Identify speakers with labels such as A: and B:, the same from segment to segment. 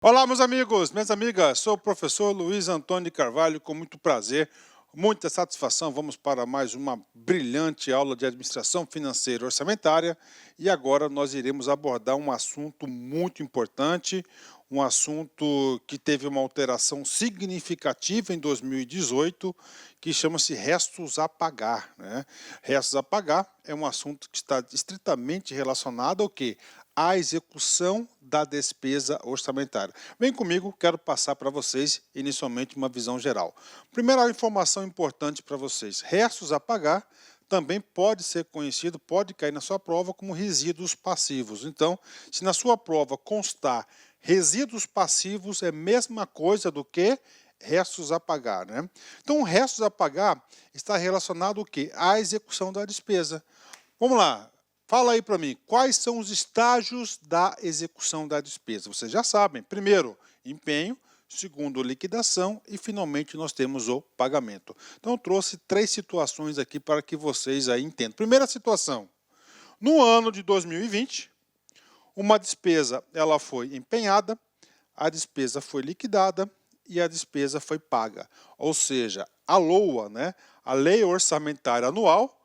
A: Olá, meus amigos, minhas amigas, sou o professor Luiz Antônio de Carvalho, com muito prazer, muita satisfação, vamos para mais uma brilhante aula de administração financeira e orçamentária e agora nós iremos abordar um assunto muito importante, um assunto que teve uma alteração significativa em 2018, que chama-se restos a pagar, né? Restos a pagar é um assunto que está estritamente relacionado ao quê? A execução da despesa orçamentária. Vem comigo, quero passar para vocês inicialmente uma visão geral. Primeira informação importante para vocês, restos a pagar também pode ser conhecido, pode cair na sua prova como resíduos passivos. Então, se na sua prova constar resíduos passivos, é a mesma coisa do que restos a pagar, né? Então, restos a pagar está relacionado ao quê? À execução da despesa. Vamos lá. Fala aí para mim, quais são os estágios da execução da despesa? Vocês já sabem. Primeiro, empenho. Segundo, liquidação. E, finalmente, nós temos o pagamento. Então, eu trouxe três situações aqui para que vocês aí entendam. Primeira situação. No ano de 2020, uma despesa ela foi empenhada, a despesa foi liquidada e a despesa foi paga. Ou seja, a LOA, né? A Lei Orçamentária Anual,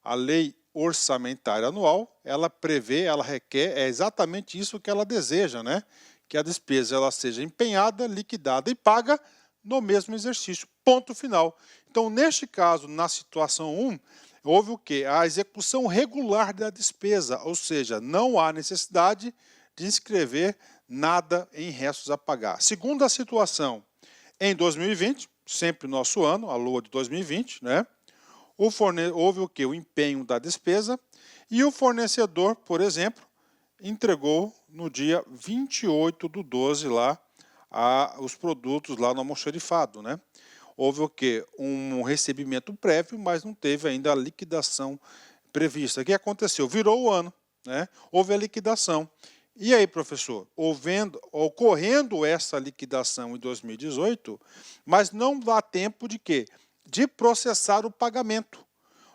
A: a Lei Orçamentária Anual, ela prevê, ela requer, é exatamente isso que ela deseja, né? Que a despesa ela seja empenhada, liquidada e paga no mesmo exercício, ponto final. Então, neste caso, na situação 1, houve o quê? A execução regular da despesa, ou seja, não há necessidade de inscrever nada em restos a pagar. Segunda situação, em 2020, sempre nosso ano, a LOA de 2020, né? Houve o quê? O empenho da despesa e o fornecedor, por exemplo, entregou no dia 28/12 lá os produtos lá no almoxarifado, né? Houve o quê? Um recebimento prévio, mas não teve ainda a liquidação prevista. O que aconteceu? Virou o ano, né? Houve a liquidação. E aí, professor, ocorrendo essa liquidação em 2018, mas não dá tempo de quê? De processar o pagamento.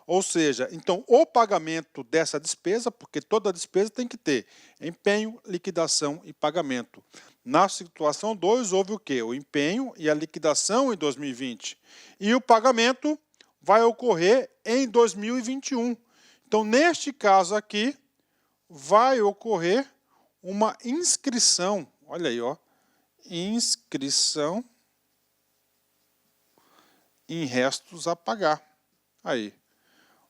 A: Ou seja, então o pagamento dessa despesa, porque toda despesa tem que ter empenho, liquidação e pagamento. Na situação 2 houve o quê? O empenho e a liquidação em 2020. E o pagamento vai ocorrer em 2021. Então, neste caso aqui, vai ocorrer uma inscrição, olha aí, ó, inscrição em restos a pagar. Aí.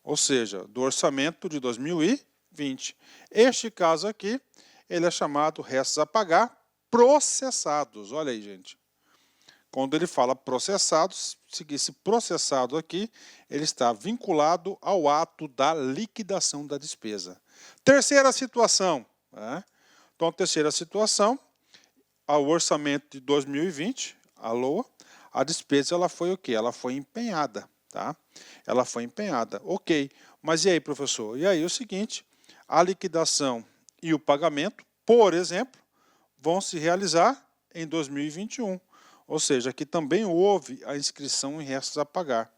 A: Ou seja, do orçamento de 2020. Este caso aqui, ele é chamado restos a pagar processados. Olha aí, gente. Quando ele fala processados, esse processado aqui, ele está vinculado ao ato da liquidação da despesa. Terceira situação. Né? Então, terceira situação, ao orçamento de 2020, a LOA, a despesa ela foi o quê? Ela foi empenhada. Tá? Ela foi empenhada. Ok, mas e aí, professor? E aí o seguinte, a liquidação e o pagamento, por exemplo, vão se realizar em 2021. Ou seja, aqui também houve a inscrição em restos a pagar.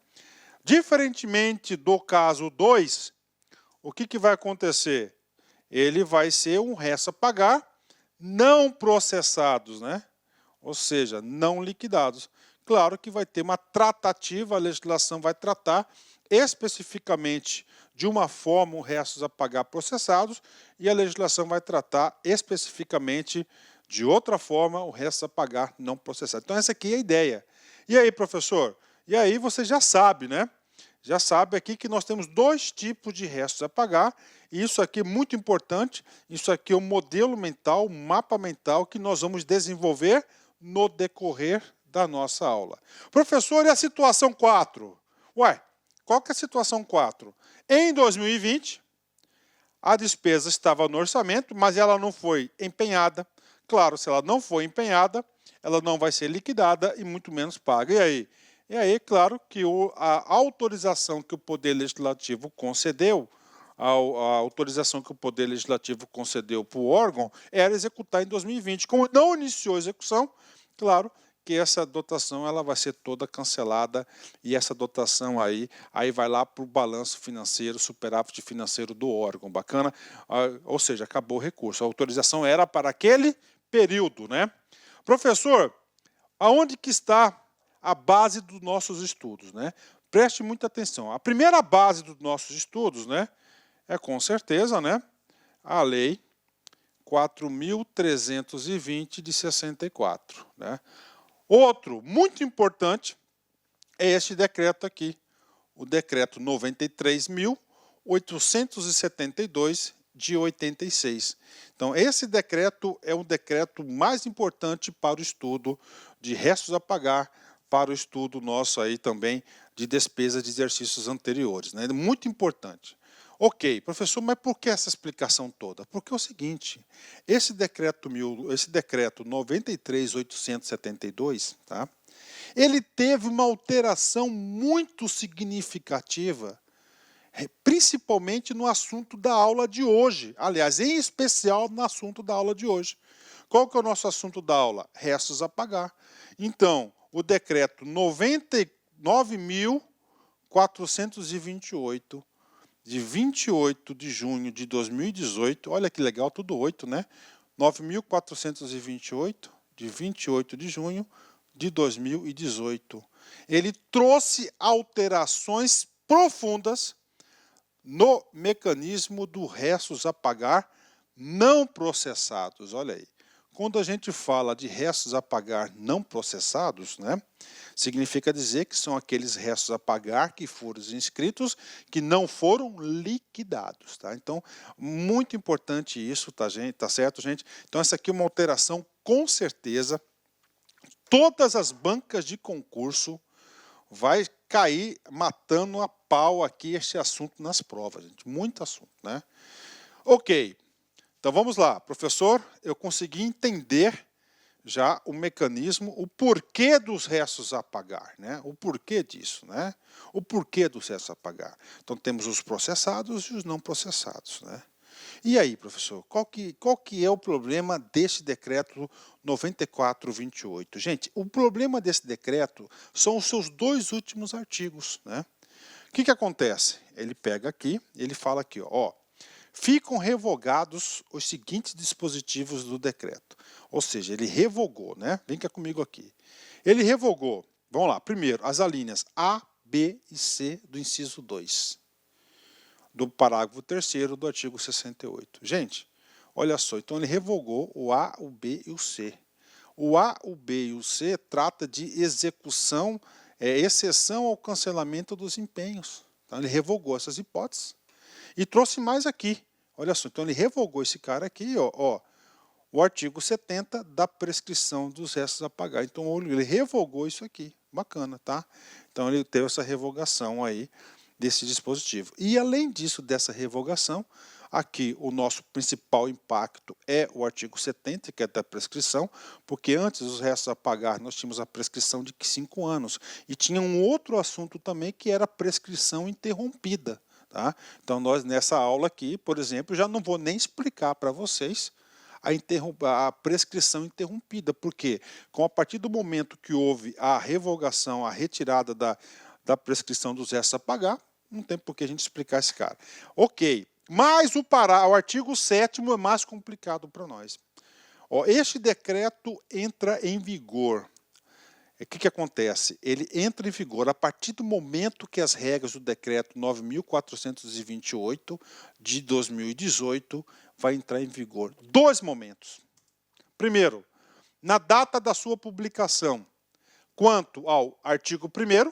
A: Diferentemente do caso 2, o que vai acontecer? Ele vai ser um resto a pagar não processados, né? Ou seja, não liquidados. Claro que vai ter uma tratativa, a legislação vai tratar especificamente de uma forma os restos a pagar processados e a legislação vai tratar especificamente de outra forma o resto a pagar não processado. Então essa aqui é a ideia. E aí, professor? E aí você já sabe, né? Já sabe aqui que nós temos dois tipos de restos a pagar, e isso aqui é muito importante, isso aqui é um modelo mental, um mapa mental que nós vamos desenvolver no decorrer da nossa aula. Professor, e a situação 4? Ué, qual que é a situação 4? Em 2020, a despesa estava no orçamento, mas ela não foi empenhada. Claro, se ela não foi empenhada, ela não vai ser liquidada e muito menos paga. E aí? E aí, claro que a autorização que o Poder Legislativo concedeu, a autorização que o Poder Legislativo concedeu para o órgão era executar em 2020. Como não iniciou a execução, claro que essa dotação ela vai ser toda cancelada e essa dotação aí vai lá para o balanço financeiro, superávit financeiro do órgão. Bacana? Ou seja, acabou o recurso. A autorização era para aquele período, né? Professor, aonde que está a base dos nossos estudos, né? Preste muita atenção. A primeira base dos nossos estudos, né, é com certeza, né, a Lei 4.320 de 64, né? Outro muito importante é este decreto aqui, o decreto 93.872 de 86. Então, esse decreto é o decreto mais importante para o estudo de restos a pagar, para o estudo nosso aí também de despesa de exercícios anteriores, né? Muito importante. Ok, professor, mas por que essa explicação toda? Porque é o seguinte, esse decreto 93.872, tá? Ele teve uma alteração muito significativa, principalmente no assunto da aula de hoje. Aliás, em especial no assunto da aula de hoje. Qual que é o nosso assunto da aula? Restos a pagar. Então, o decreto 99.428, de 28 de junho de 2018, olha que legal, tudo 8, né? 9.428, de 28 de junho de 2018. Ele trouxe alterações profundas no mecanismo do restos a pagar não processados. Olha aí. Quando a gente fala de restos a pagar não processados, né, significa dizer que são aqueles restos a pagar que foram inscritos, que não foram liquidados. Tá? Então, muito importante isso, tá, gente? Tá certo, gente? Então, essa aqui é uma alteração, com certeza. Todas as bancas de concurso vai cair matando a pau aqui este assunto nas provas, gente. Muito assunto, né? Ok. Então vamos lá, professor, eu consegui entender já o mecanismo, o porquê dos restos a pagar, né? O porquê disso, né? O porquê dos restos a pagar. Então temos os processados e os não processados, né? E aí, professor, qual que é o problema desse decreto 9428? Gente, o problema desse decreto são os seus dois últimos artigos, né? O que acontece? Ele pega aqui, ele fala aqui, ó, ficam revogados os seguintes dispositivos do decreto. Ou seja, ele revogou, né? Vem cá comigo aqui. Ele revogou, vamos lá, primeiro, as alíneas A, B e C do inciso 2, do parágrafo 3º do artigo 68. Gente, olha só, então ele revogou o A, o B e o C. O A, o B e o C trata de execução, exceção ao cancelamento dos empenhos. Então ele revogou essas hipóteses. E trouxe mais aqui. Olha só, então ele revogou esse cara aqui, ó, o artigo 70 da prescrição dos restos a pagar. Então ele revogou isso aqui. Bacana, tá? Então ele teve essa revogação aí desse dispositivo. E além disso, dessa revogação, aqui o nosso principal impacto é o artigo 70, que é da prescrição, porque antes dos restos a pagar nós tínhamos a prescrição de 5 anos. E tinha um outro assunto também que era a prescrição interrompida. Tá? Então, nós nessa aula aqui, por exemplo, já não vou nem explicar para vocês a prescrição interrompida, porque a partir do momento que houve a revogação, a retirada da prescrição dos restos a pagar, não tem por que a gente explicar esse cara. Ok, mas o artigo 7º é mais complicado para nós. Ó, este decreto entra em vigor. O que acontece? Ele entra em vigor a partir do momento que as regras do decreto 9.428 de 2018 vai entrar em vigor. Dois momentos. Primeiro, na data da sua publicação, quanto ao artigo 1º,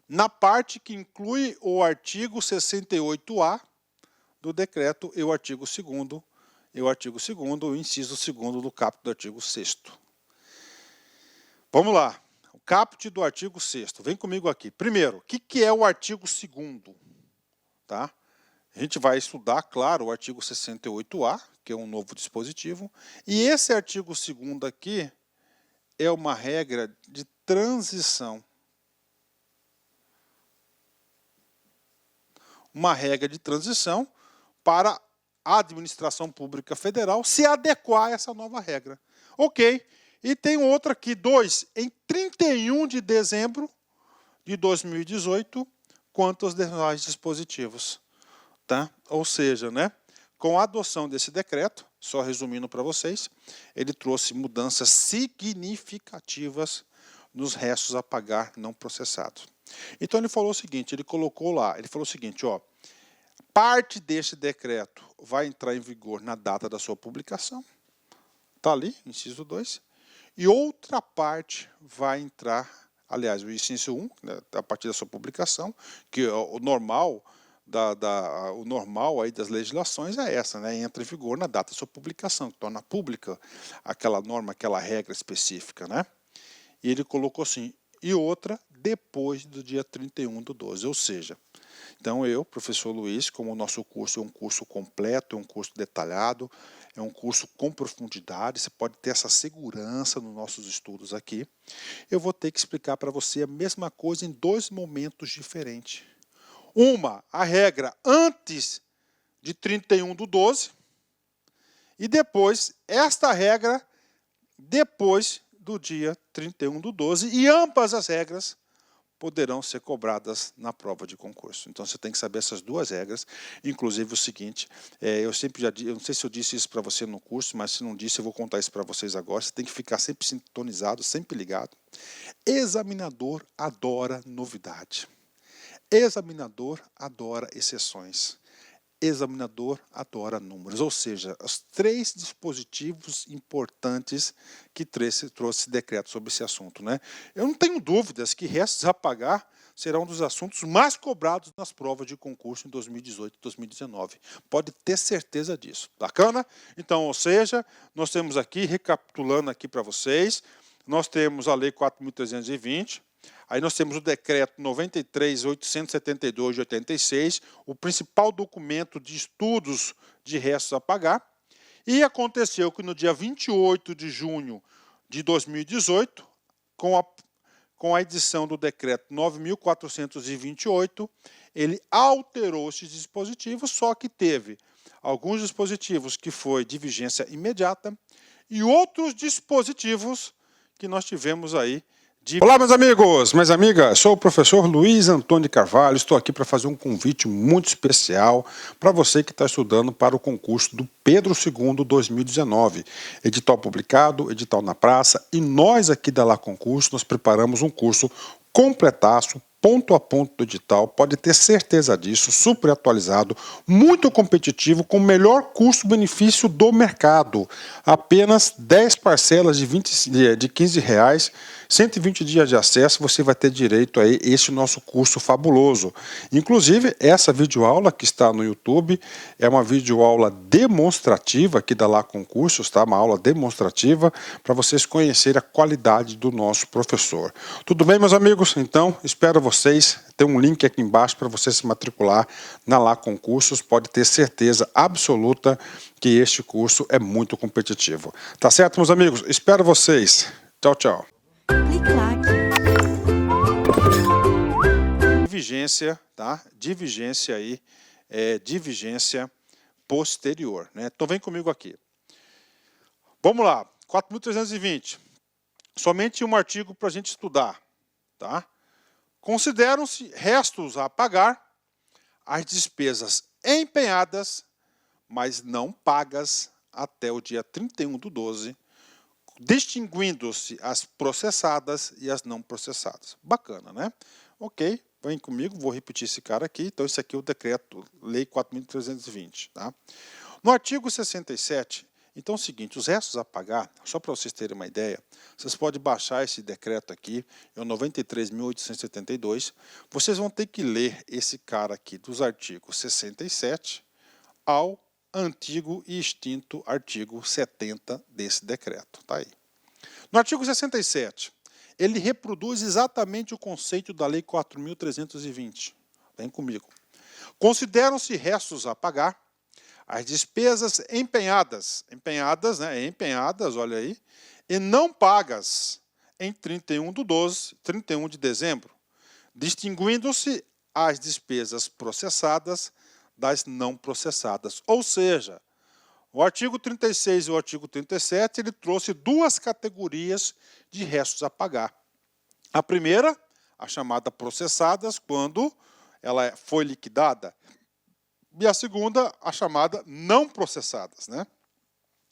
A: na parte que inclui o artigo 68A do decreto e o artigo 2º, o inciso 2º do caput do artigo 6º. Vamos lá, o caput do artigo 6º, vem comigo aqui. Primeiro, o que é o artigo 2º? Tá? A gente vai estudar, claro, o artigo 68A, que é um novo dispositivo, e esse artigo 2º aqui é uma regra de transição. Uma regra de transição para a administração pública federal se adequar a essa nova regra. Ok. E tem outra aqui, 2, em 31 de dezembro de 2018, quanto aos demais dispositivos. Tá? Ou seja, né, Com a adoção desse decreto, só resumindo para vocês, ele trouxe mudanças significativas nos restos a pagar não processados. Então ele falou o seguinte, ele colocou lá, ele falou o seguinte, ó, parte deste decreto vai entrar em vigor na data da sua publicação, está ali, inciso 2, e outra parte vai entrar, aliás, o inciso 1, né, a partir da sua publicação, que o normal o normal aí das legislações é essa, né? Entra em vigor na data da sua publicação, que torna pública aquela norma, aquela regra específica, né? E ele colocou assim, e outra depois do dia 31/12, ou seja, então eu, professor Luiz, como o nosso curso é um curso completo, é um curso detalhado, é um curso com profundidade, você pode ter essa segurança nos nossos estudos aqui, eu vou ter que explicar para você a mesma coisa em 2 momentos diferentes. A regra antes de 31/12 e depois, esta regra depois do dia 31/12 e ambas as regras poderão ser cobradas na prova de concurso. Então você tem que saber essas 2 regras, inclusive o seguinte, eu não sei se eu disse isso para você no curso, mas se não disse eu vou contar isso para vocês agora, você tem que ficar sempre sintonizado, sempre ligado. Examinador adora novidade. Examinador adora exceções. Examinador adora números, ou seja, os 3 dispositivos importantes que trouxe decreto sobre esse assunto, né? Eu não tenho dúvidas que restos a pagar será um dos assuntos mais cobrados nas provas de concurso em 2018 e 2019. Pode ter certeza disso. Bacana? Então, ou seja, nós temos aqui, recapitulando aqui para vocês, nós temos a Lei 4.320, aí nós temos o decreto 93.872 de 86, o principal documento de estudos de restos a pagar. E aconteceu que no dia 28 de junho de 2018, com a edição do decreto 9.428, ele alterou esses dispositivos, só que teve alguns dispositivos que foi de vigência imediata e outros dispositivos que nós tivemos aí. Olá, meus amigos, minhas amigas, sou o professor Luiz Antônio Carvalho, estou aqui para fazer um convite muito especial para você que está estudando para o concurso do Pedro II 2019, edital publicado, edital na praça, e nós aqui da Lá Concurso, nós preparamos um curso completaço, ponto a ponto do edital, pode ter certeza disso, super atualizado, muito competitivo, com o melhor custo-benefício do mercado. Apenas 10 parcelas de R$15, 120 dias de acesso, você vai ter direito a esse nosso curso fabuloso. Inclusive, essa videoaula que está no YouTube é uma videoaula demonstrativa aqui da Lá Concursos, tá? Uma aula demonstrativa para vocês conhecerem a qualidade do nosso professor. Tudo bem, meus amigos? Então, espero vocês. Tem um link aqui embaixo para você se matricular na Lá Concursos. Pode ter certeza absoluta que este curso é muito competitivo. Tá certo, meus amigos? Espero vocês. Tchau, tchau. De vigência, tá? De vigência aí, de vigência posterior, né? Então vem comigo aqui. Vamos lá, 4.320. Somente um artigo para a gente estudar, tá? Consideram-se restos a pagar as despesas empenhadas, mas não pagas até o dia 31/12, distinguindo-se as processadas e as não processadas. Bacana, né? Ok, vem comigo, vou repetir esse cara aqui. Então, esse aqui é o decreto, Lei 4.320. Tá? No artigo 67, então é o seguinte, os restos a pagar, só para vocês terem uma ideia, vocês podem baixar esse decreto aqui, é o 93.872, vocês vão ter que ler esse cara aqui dos artigos 67 ao antigo e extinto artigo 70 desse decreto. Tá aí. No artigo 67, ele reproduz exatamente o conceito da Lei 4.320. Vem comigo. Consideram-se restos a pagar as despesas empenhadas, né, empenhadas, olha aí, e não pagas em 31 de dezembro, distinguindo-se as despesas processadas das não processadas. Ou seja, o artigo 36 e o artigo 37, ele trouxe 2 categorias de restos a pagar. A primeira, a chamada processadas, quando ela foi liquidada. E a segunda, a chamada não processadas, né?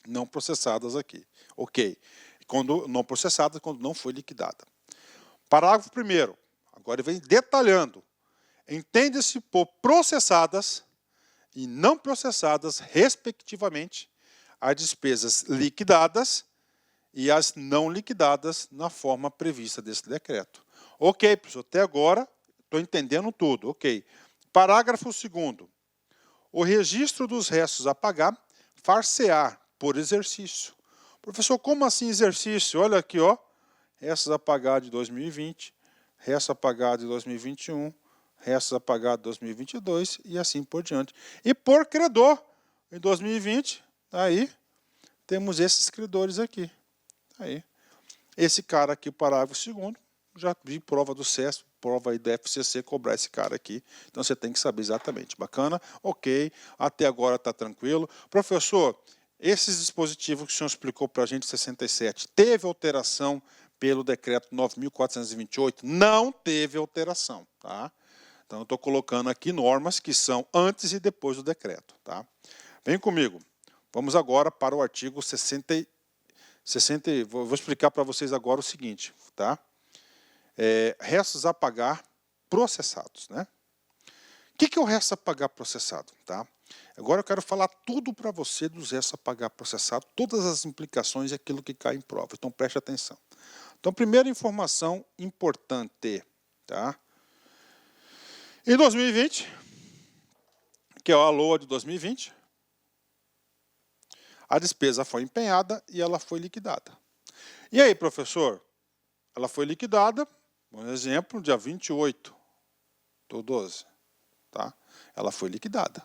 A: Não processadas aqui. Ok. Quando não processada, quando não foi liquidada. Parágrafo 1º. Agora ele vem detalhando. Entende-se por processadas e não processadas, respectivamente, as despesas liquidadas e as não liquidadas na forma prevista desse decreto. Ok, professor, até agora estou entendendo tudo. Ok. Parágrafo 2º. O registro dos restos a pagar far-se-á por exercício. Professor, como assim exercício? Olha aqui, ó, restos a pagar de 2020, restos a pagar de 2021, restos a pagar de 2022 e assim por diante. E por credor, em 2020, aí temos esses credores aqui. Aí, esse cara aqui, o parágrafo 2º, já vi prova do SESP, prova aí do FCC cobrar esse cara aqui. Então você tem que saber exatamente. Bacana? Ok. Até agora está tranquilo. Professor, esses dispositivos que o senhor explicou para a gente, 67, teve alteração pelo decreto 9.428? Não teve alteração, tá? Então eu estou colocando aqui normas que são antes e depois do decreto, tá? Vem comigo. Vamos agora para o artigo 60. Vou explicar para vocês agora o seguinte, tá? Restos a pagar processados, né? O que é o resto a pagar processado, tá? Agora eu quero falar tudo para você dos restos a pagar processado, todas as implicações e aquilo que cai em prova. Então preste atenção. Então, primeira informação importante, tá? Em 2020, que é a LOA de 2020, a despesa foi empenhada e ela foi liquidada. E aí, professor? Ela foi liquidada, por exemplo, dia 28/12, tá? Ela foi liquidada.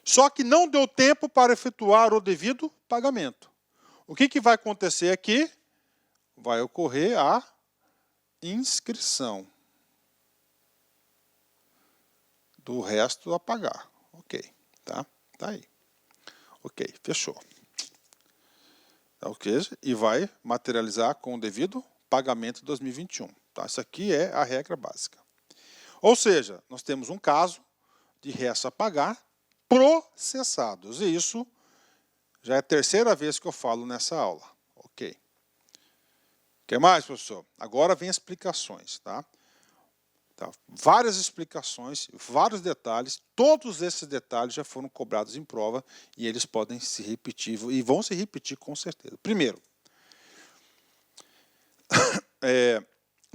A: Só que não deu tempo para efetuar o devido pagamento. O que vai acontecer aqui? Vai ocorrer a inscrição do resto a pagar. Ok, tá? Tá aí. Ok, fechou. Tá ok? E vai materializar com o devido pagamento de 2021. Tá? Isso aqui é a regra básica. Ou seja, nós temos um caso de resto a pagar processados. E isso já é a terceira vez que eu falo nessa aula. Ok. O que mais, professor? Agora vem explicações, tá? Várias explicações, vários detalhes, todos esses detalhes já foram cobrados em prova e eles podem se repetir, e vão se repetir com certeza. Primeiro,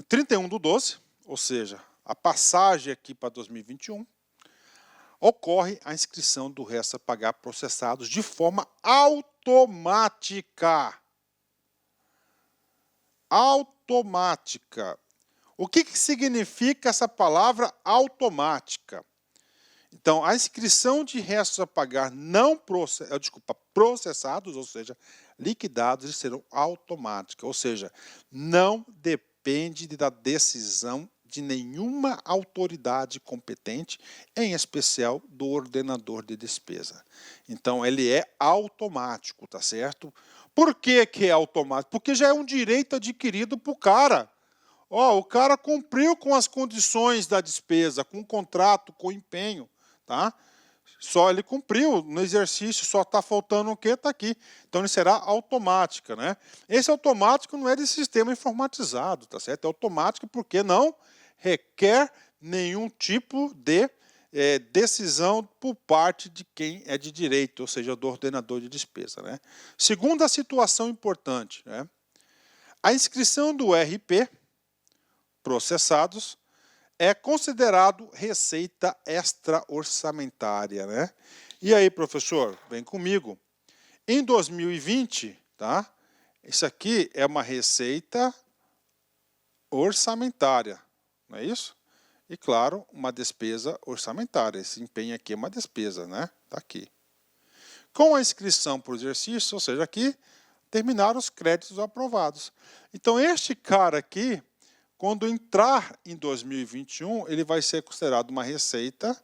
A: 31/12, ou seja, a passagem aqui para 2021, ocorre a inscrição do resto a pagar processados de forma automática. Automática. O que significa essa palavra automática? Então, a inscrição de restos a pagar processados, ou seja, liquidados, eles serão automáticos, ou seja, não depende da decisão de nenhuma autoridade competente, em especial do ordenador de despesa. Então, ele é automático, tá certo? Por que é automático? Porque já é um direito adquirido para o cara. O cara cumpriu com as condições da despesa, com o contrato, com o empenho, tá? Só ele cumpriu no exercício, só está faltando o quê? Está aqui. Então, ele será automática, né? Esse automático não é de sistema informatizado, tá certo? É automático porque não requer nenhum tipo de decisão por parte de quem é de direito, ou seja, do ordenador de despesa, né? Segunda situação importante, né? A inscrição do RP processados é considerado receita extra-orçamentária, né? E aí, professor, vem comigo. Em 2020, tá? Isso aqui é uma receita orçamentária, não é isso? E, claro, uma despesa orçamentária. Esse empenho aqui é uma despesa, né? Tá aqui. Com a inscrição por exercício, ou seja, aqui, terminaram os créditos aprovados. Então, este cara aqui, quando entrar em 2021, ele vai ser considerado uma receita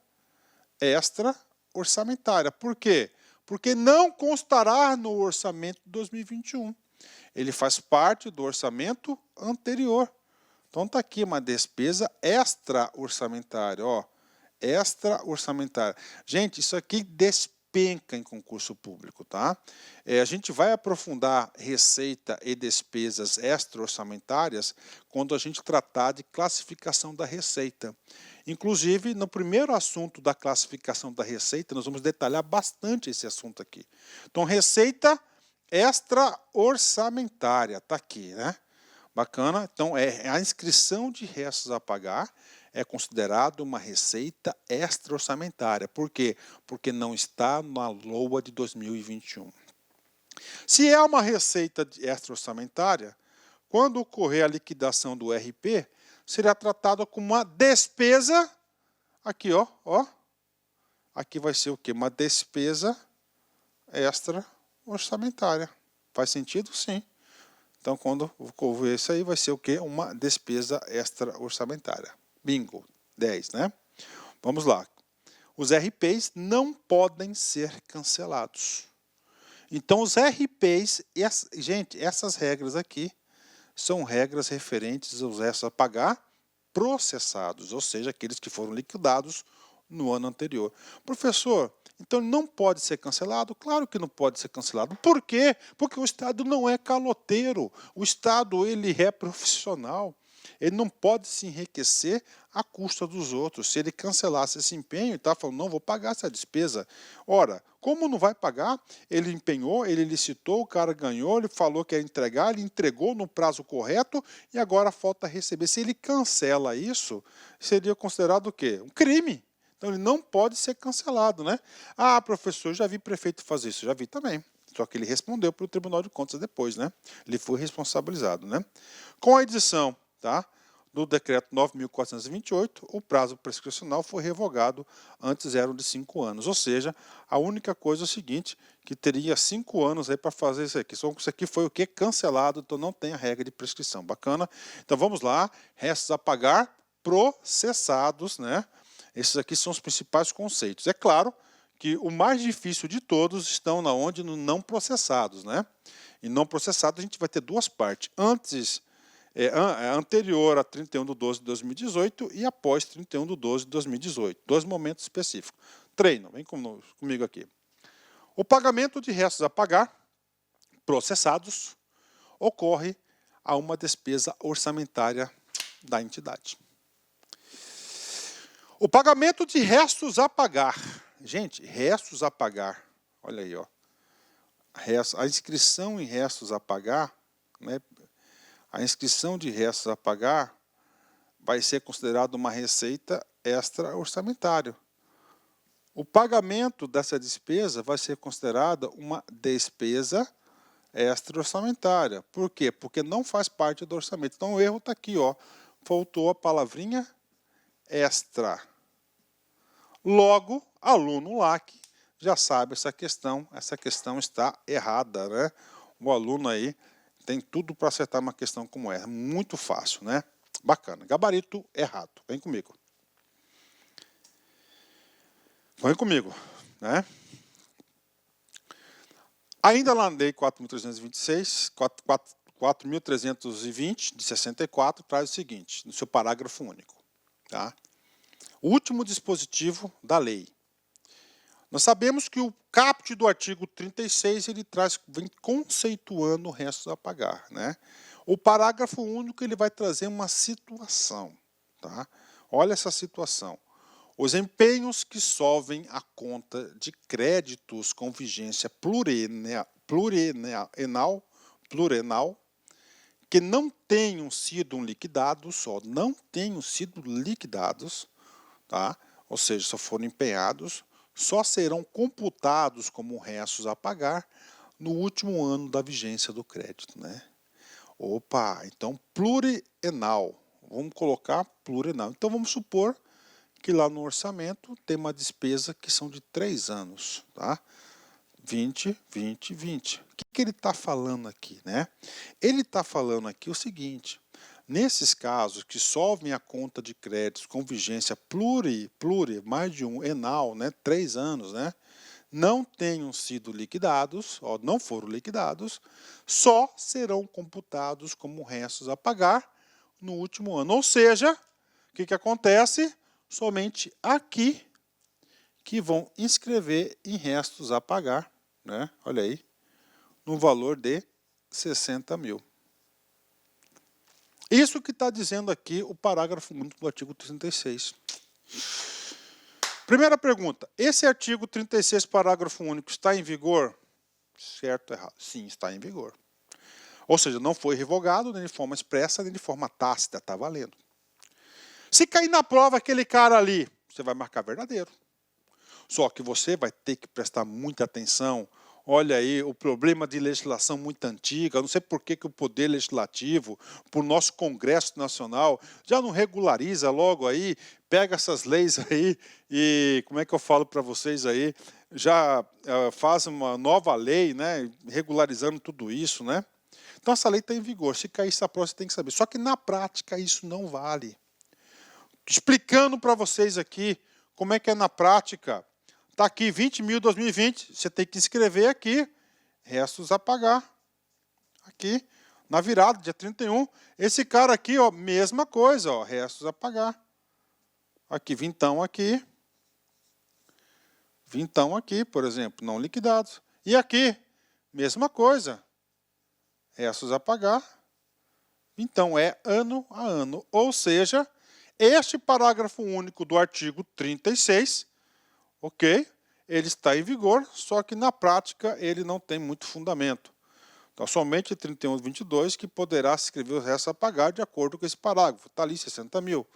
A: extra orçamentária. Por quê? Porque não constará no orçamento de 2021. Ele faz parte do orçamento anterior. Então está aqui uma despesa extra orçamentária, ó, extra-orçamentária. Gente, isso aqui despenca em concurso público, tá? A gente vai aprofundar receita e despesas extra-orçamentárias quando a gente tratar de classificação da receita. Inclusive, no primeiro assunto da classificação da receita, nós vamos detalhar bastante esse assunto aqui. Então, receita extra-orçamentária, está aqui, né? Bacana. Então, a inscrição de restos a pagar é considerado uma receita extra-orçamentária. Por quê? Porque não está na LOA de 2021. Se é uma receita extra-orçamentária, quando ocorrer a liquidação do RP, será tratada como uma despesa, aqui ó, aqui vai ser o quê? Uma despesa extra-orçamentária. Faz sentido? Sim. Então, quando ocorrer isso aí, vai ser o quê? Uma despesa extra-orçamentária. Bingo. 10, né? Vamos lá. Os RPs não podem ser cancelados. Então, os RPs, gente, essas regras aqui são regras referentes aos restos a pagar processados, ou seja, aqueles que foram liquidados no ano anterior. Professor, então não pode ser cancelado? Claro que não pode ser cancelado. Por quê? Porque o Estado não é caloteiro. O Estado ele é profissional. Ele não pode se enriquecer à custa dos outros. Se ele cancelasse esse empenho, ele está falando, não vou pagar essa despesa. Ora, como não vai pagar? Ele empenhou, ele licitou, o cara ganhou, ele falou que ia entregar, ele entregou no prazo correto e agora falta receber. Se ele cancela isso, seria considerado o quê? Um crime. Então ele não pode ser cancelado, né? Ah, professor, já vi prefeito fazer isso. Já vi também. Só que ele respondeu para o Tribunal de Contas depois, né? Ele foi responsabilizado, né? Com a edição, tá, do decreto 9.428, o prazo prescricional foi revogado, antes eram de 5 anos. Ou seja, a única coisa é o seguinte, que teria 5 anos aí para fazer isso aqui. Só que isso aqui foi o quê? Cancelado, então não tem a regra de prescrição. Bacana? Então vamos lá, restos a pagar processados, né? Esses aqui são os principais conceitos. É claro que o mais difícil de todos estão na onde? No não processados, né? E não processados a gente vai ter duas partes. Anterior a 31/12/2018 e após 31/12/2018. Dois momentos específicos. Treino, vem comigo aqui. O pagamento de restos a pagar processados ocorre a uma despesa orçamentária da entidade. O pagamento de restos a pagar. Gente, restos a pagar. Olha aí, ó. A inscrição em restos a pagar, né? A inscrição de restos a pagar vai ser considerada uma receita extra-orçamentária. O pagamento dessa despesa vai ser considerada uma despesa extra-orçamentária. Por quê? Porque não faz parte do orçamento. Então o erro está aqui, ó. Faltou a palavrinha extra. Logo, aluno LAC já sabe essa questão está errada, né? O aluno aí tem tudo para acertar uma questão como essa, muito fácil, né? Bacana, gabarito errado, vem comigo. Vem comigo, né? Ainda lá na Lei 4.326, 4.320 de 64, traz o seguinte, no seu parágrafo único, tá? O último dispositivo da lei. Nós sabemos que o caput do artigo 36 ele vem conceituando o resto a pagar, né? O parágrafo único ele vai trazer uma situação, tá? Olha essa situação. Os empenhos que solvem a conta de créditos com vigência plurenal que não tenham sido liquidados, tá? Ou seja, só foram empenhados, só serão computados como restos a pagar no último ano da vigência do crédito, né? Opa, então plurienal, vamos colocar plurienal. Então vamos supor que lá no orçamento tem uma despesa que são de 3 anos, tá? 20, 20, 20. O que ele está falando aqui, né? Ele está falando aqui o seguinte, nesses casos que solvem a conta de créditos com vigência mais de um enal, né, 3 anos, né, não tenham sido liquidados, ó, não foram liquidados, só serão computados como restos a pagar no último ano. Ou seja, o que acontece? somente aqui que vão inscrever em restos a pagar, né? Olha aí, no valor de 60 mil. Isso que está dizendo aqui o parágrafo único do artigo 36. Primeira pergunta, esse artigo 36, parágrafo único, está em vigor? Certo ou errado? Sim, está em vigor. Ou seja, não foi revogado nem de forma expressa, nem de forma tácita, está valendo. Se cair na prova aquele cara ali, você vai marcar verdadeiro. Só que você vai ter que prestar muita atenção. Olha aí, o problema de legislação muito antiga, não sei por que o Poder Legislativo, por nosso Congresso Nacional, já não regulariza logo aí, pega essas leis aí e, como é que eu falo para vocês aí, já faz uma nova lei, né, regularizando tudo isso, né? Então essa lei está em vigor, se cair essa prova você tem que saber. Só que na prática isso não vale. Explicando para vocês aqui como é que é na prática. Está aqui 20 mil 2020, você tem que inscrever aqui, restos a pagar. Aqui, na virada, dia 31. Esse cara aqui, ó, mesma coisa, ó, restos a pagar. Aqui, vintão aqui. Vintão aqui, por exemplo, não liquidados. E aqui, mesma coisa. Restos a pagar. Então, é ano a ano. Ou seja, este parágrafo único do artigo 36, ok? Ele está em vigor, só que na prática ele não tem muito fundamento. Então, somente 31 e 22 que poderá se escrever o resto a pagar de acordo com esse parágrafo. Está ali 60 mil.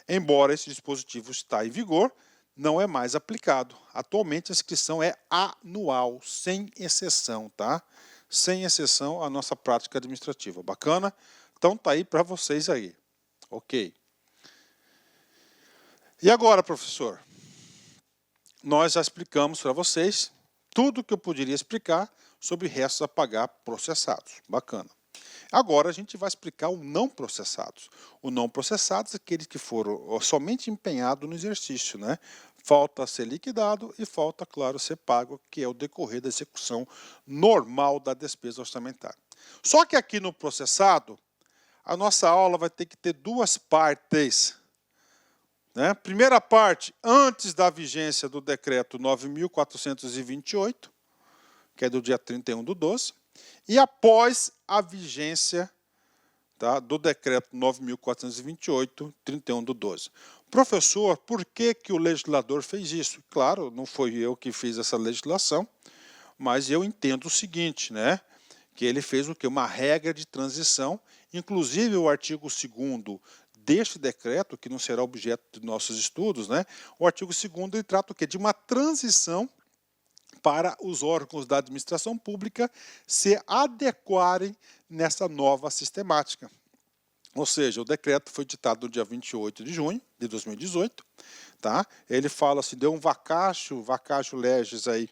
A: Embora esse dispositivo está em vigor, não é mais aplicado. Atualmente a inscrição é anual, sem exceção, tá? Sem exceção à nossa prática administrativa. Bacana? Então tá aí para vocês aí. Ok. E agora, professor? Nós já explicamos para vocês tudo que eu poderia explicar sobre restos a pagar processados. Bacana. Agora a gente vai explicar o não processados. O não processados é aqueles que foram somente empenhados no exercício, né? Falta ser liquidado e falta, claro, ser pago, que é o decorrer da execução normal da despesa orçamentária. Só que aqui no processado, a nossa aula vai ter que ter duas partes. Né? Primeira parte, antes da vigência do decreto 9.428, que é do dia 31/12, e após a vigência, tá, do decreto 9.428, 31/12. Professor, por que o legislador fez isso? Claro, não foi eu que fiz essa legislação, mas eu entendo o seguinte, né? Que ele fez o quê? Uma regra de transição, inclusive o artigo 2º deste decreto, que não será objeto de nossos estudos, né? O artigo 2º ele trata o quê? De uma transição para os órgãos da administração pública se adequarem nessa nova sistemática. Ou seja, o decreto foi ditado no dia 28 de junho de 2018, tá? Ele fala assim, deu um vacatio legis aí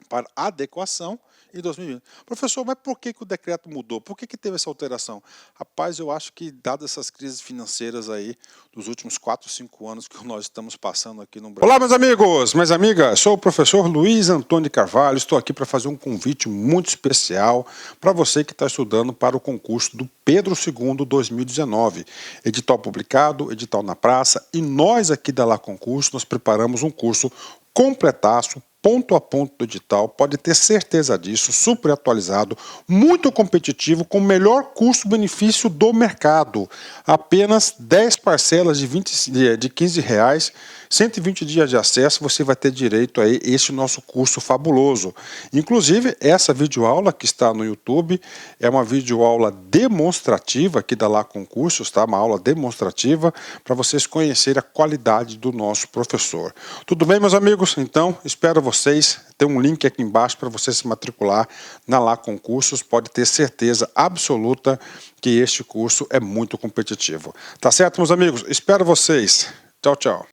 A: para adequação em 2020. Professor, mas por que o decreto mudou? Por que teve essa alteração? Rapaz, eu acho que, dadas essas crises financeiras aí, dos últimos 4, 5 anos que nós estamos passando aqui no Brasil. Olá, meus amigos, minhas amigas, sou o professor Luiz Antônio Carvalho, estou aqui para fazer um convite muito especial para você que está estudando para o concurso do Pedro II 2019. Edital publicado, edital na praça, e nós aqui da Lá Concurso, nós preparamos um curso completaço, ponto a ponto do edital, pode ter certeza disso, super atualizado, muito competitivo, com o melhor custo-benefício do mercado. Apenas 10 parcelas de R$15, 120 dias de acesso, você vai ter direito a esse nosso curso fabuloso. Inclusive, essa videoaula que está no YouTube é uma videoaula demonstrativa aqui da Lá Concursos, tá? Uma aula demonstrativa para vocês conhecerem a qualidade do nosso professor. Tudo bem, meus amigos? Então, espero vocês. Tem um link aqui embaixo para você se matricular na Lá Concursos. Pode ter certeza absoluta que este curso é muito competitivo. Tá certo, meus amigos? Espero vocês. Tchau, tchau.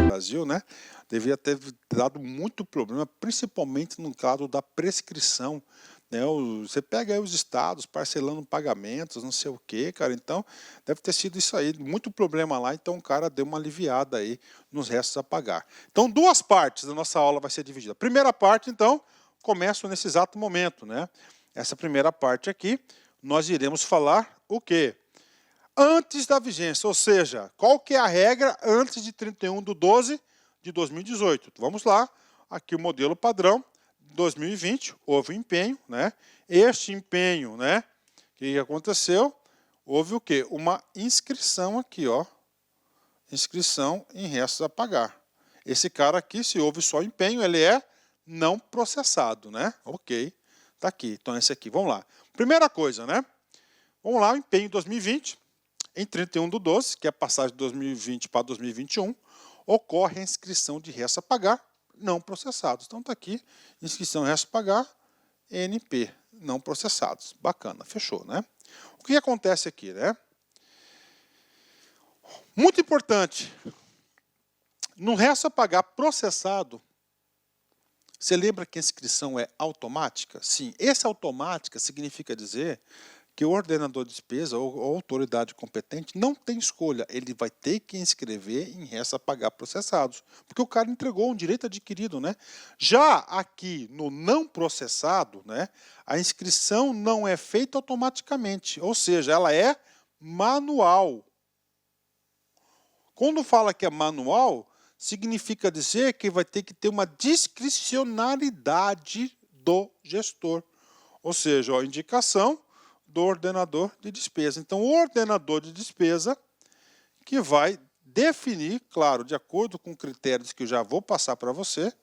A: Brasil, né? Devia ter dado muito problema, principalmente no caso da prescrição. Né? Você pega aí os estados parcelando pagamentos, não sei o que, cara. Então, deve ter sido isso aí, muito problema lá. Então, o cara deu uma aliviada aí nos restos a pagar. Então, duas partes da nossa aula vai ser dividida. A primeira parte, então, começa nesse exato momento, né? Essa primeira parte aqui, nós iremos falar o quê? antes da vigência, ou seja, qual que é a regra antes de 31/12 de 2018? Vamos lá, aqui o modelo padrão, 2020, houve empenho, né? Este empenho, né? O que aconteceu? Houve o quê? Uma inscrição aqui, ó. Inscrição em restos a pagar. Esse cara aqui, se houve só empenho, ele é não processado, né? Ok, tá aqui. Então, esse aqui, vamos lá. Primeira coisa, né? Vamos lá, o empenho 2020, em 31/12, que é a passagem de 2020 para 2021, ocorre a inscrição de restos a pagar não processados. Então, está aqui, inscrição restos a pagar, NP, não processados. Bacana, fechou, né? O que acontece aqui, né? Muito importante, no resto a pagar processado, você lembra que a inscrição é automática? Sim, essa automática significa dizer que o ordenador de despesa ou a autoridade competente não tem escolha, ele vai ter que inscrever em restos a pagar processados, porque o cara entregou um direito adquirido, né? Já aqui no não processado, né, a inscrição não é feita automaticamente, ou seja, ela é manual. Quando fala que é manual, significa dizer que vai ter que ter uma discricionalidade do gestor, ou seja, a indicação do ordenador de despesa. Então, o ordenador de despesa que vai definir, claro, de acordo com critérios que eu já vou passar para você,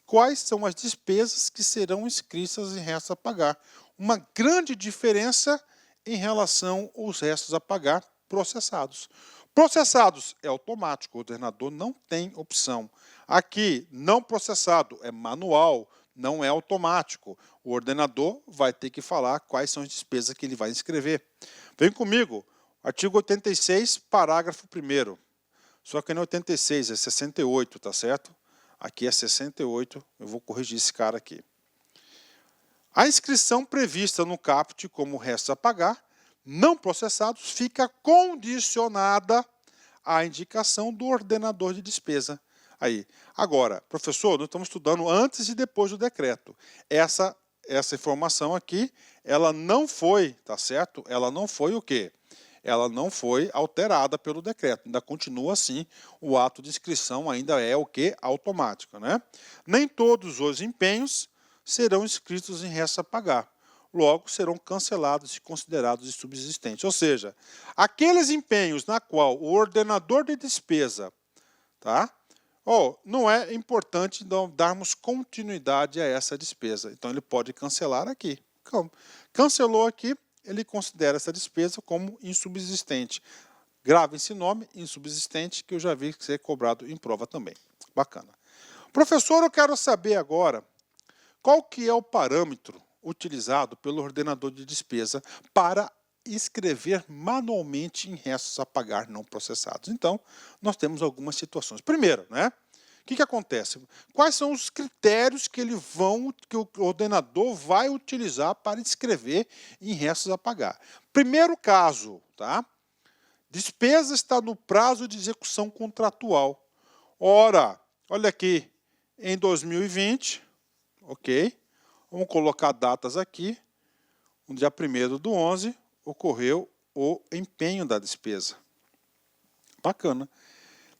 A: quais são as despesas que serão inscritas em restos a pagar. Uma grande diferença em relação aos restos a pagar processados. Processados é automático, o ordenador não tem opção. Aqui, não processado, é manual, não é automático. O ordenador vai ter que falar quais são as despesas que ele vai inscrever. Vem comigo, artigo 86, parágrafo 1º. Só que não é 86, é 68, tá certo? Aqui é 68, eu vou corrigir esse cara aqui. A inscrição prevista no caput como restos a pagar, não processados, fica condicionada à indicação do ordenador de despesa. Aí, agora, professor, nós estamos estudando antes e depois do decreto. Essa informação aqui, ela não foi, tá certo? Ela não foi o quê? Ela não foi alterada pelo decreto, ainda continua assim, o ato de inscrição ainda é o quê? Automático, né? Nem todos os empenhos serão inscritos em restos a pagar, logo serão cancelados e considerados subsistentes. Ou seja, aqueles empenhos na qual o ordenador de despesa, tá? Não é importante darmos continuidade a essa despesa, então ele pode cancelar aqui. Cancelou aqui, ele considera essa despesa como insubsistente. Grave esse nome, insubsistente, que eu já vi ser cobrado em prova também. Bacana. Professor, eu quero saber agora qual que é o parâmetro utilizado pelo ordenador de despesa para inscrever manualmente em restos a pagar não processados. Então, nós temos algumas situações. Primeiro, né? O que acontece? Quais são os critérios que o ordenador vai utilizar para inscrever em restos a pagar? Primeiro caso, tá? Despesa está no prazo de execução contratual. Ora, olha aqui, em 2020, ok? Vamos colocar datas aqui. No dia 1º/11, ocorreu o empenho da despesa. Bacana.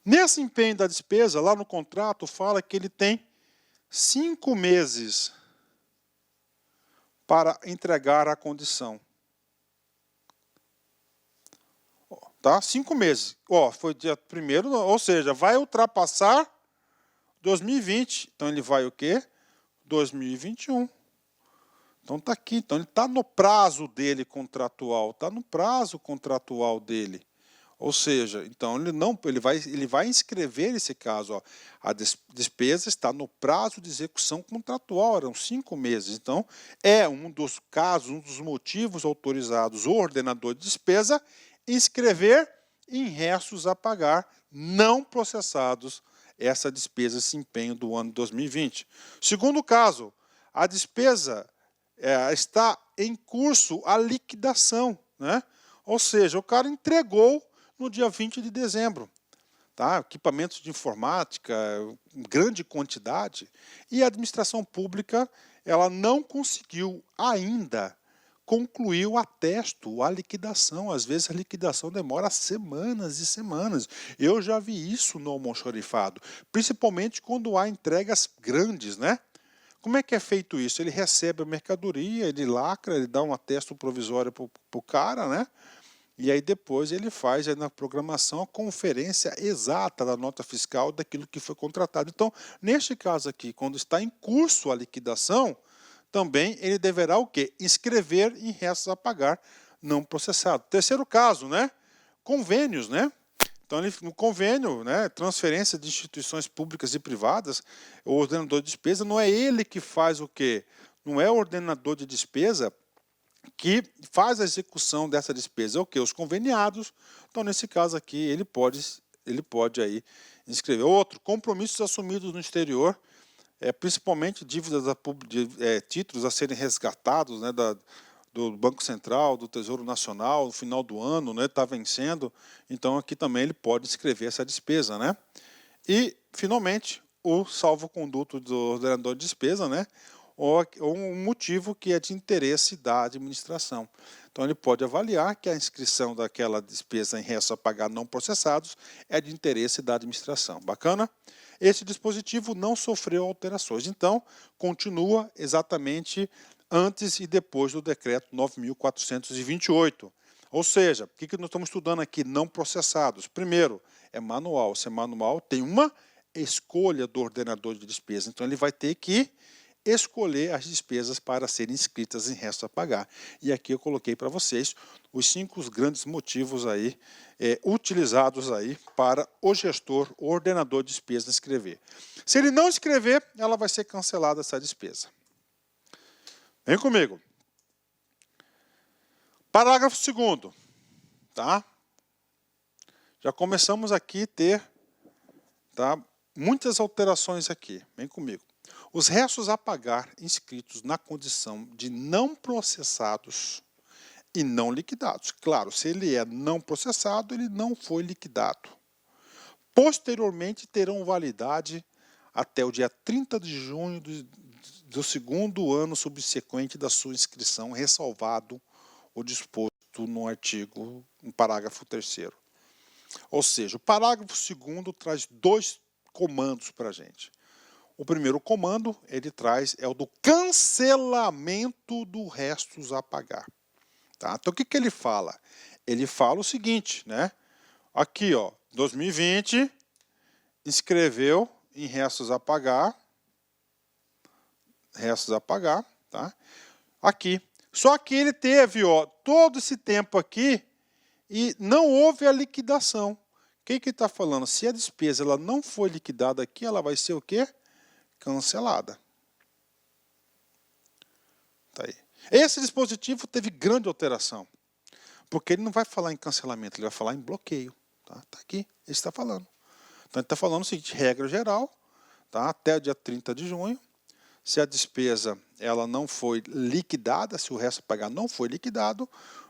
A: Nesse empenho da despesa, lá no contrato, fala que ele tem 5 meses para entregar a condição. Tá? 5 meses. Foi dia 1º, ou seja, vai ultrapassar 2020. Então, ele vai o quê? 2021. Então, está aqui. Então, ele está no prazo dele contratual. Está no prazo contratual dele. Ou seja, então ele vai inscrever esse caso. Ó, a despesa está no prazo de execução contratual, eram 5 meses. Então, é um dos casos, um dos motivos autorizados o ordenador de despesa inscrever em restos a pagar não processados essa despesa, esse empenho do ano 2020. Segundo caso, a despesa está em curso a liquidação, né? Ou seja, o cara entregou no dia 20 de dezembro. Tá? Equipamentos de informática, grande quantidade, e a administração pública ela não conseguiu ainda concluir o atesto, a liquidação. Às vezes a liquidação demora semanas e semanas. Eu já vi isso no almoxarifado, principalmente quando há entregas grandes, né? Como é que é feito isso? Ele recebe a mercadoria, ele lacra, ele dá um atesto provisório para o cara, né? E aí depois ele faz aí na programação a conferência exata da nota fiscal daquilo que foi contratado. Então, neste caso aqui, quando está em curso a liquidação, também ele deverá o quê? Inscrever em restos a pagar não processado. Terceiro caso, né? Convênios, né? Então, no convênio, né, transferência de instituições públicas e privadas, o ordenador de despesa não é ele que faz o quê? Não é o ordenador de despesa que faz a execução dessa despesa, é o quê? Os conveniados. Então, nesse caso aqui, ele pode aí inscrever. Outro, compromissos assumidos no exterior, principalmente dívidas títulos a serem resgatados, né, do Banco Central, do Tesouro Nacional, no final do ano, né, está vencendo. Então, aqui também ele pode inscrever essa despesa, né? E, finalmente, o salvo-conduto do ordenador de despesa, né? Ou um motivo que é de interesse da administração. Então, ele pode avaliar que a inscrição daquela despesa em restos a pagar não processados é de interesse da administração. Bacana? Esse dispositivo não sofreu alterações, então, continua exatamente antes e depois do decreto 9.428. Ou seja, o que nós estamos estudando aqui? Não processados. Primeiro, é manual. Se é manual, tem uma escolha do ordenador de despesa. Então, ele vai ter que escolher as despesas para serem inscritas em resto a pagar. E aqui eu coloquei para vocês os 5 grandes motivos aí, utilizados aí para o gestor, o ordenador de despesa escrever. Se ele não escrever, ela vai ser cancelada essa despesa. Vem comigo. Parágrafo 2º, tá? Já começamos aqui a ter, tá, muitas alterações aqui. Vem comigo. Os restos a pagar inscritos na condição de não processados e não liquidados. Claro, se ele é não processado, ele não foi liquidado. Posteriormente, terão validade até o dia 30 de junho do segundo ano subsequente da sua inscrição, ressalvado o disposto no parágrafo 3º. Ou seja, o parágrafo 2º traz 2 comandos para a gente. O primeiro comando, ele traz, é o do cancelamento do restos a pagar. Tá? Então, o que ele fala? Ele fala o seguinte, né? Aqui, ó, 2020, inscreveu em restos a pagar, tá? Aqui. Só que ele teve, ó, todo esse tempo aqui e não houve a liquidação. O que ele está falando? Se a despesa ela não foi liquidada aqui, ela vai ser o quê? Cancelada. Tá aí. Esse dispositivo teve grande alteração, porque ele não vai falar em cancelamento, ele vai falar em bloqueio. Tá aqui, ele está falando. Então ele está falando o seguinte, regra geral, tá? Até o dia 30 de junho, se a despesa ela não foi liquidada, se o resto a pagar não foi liquidado,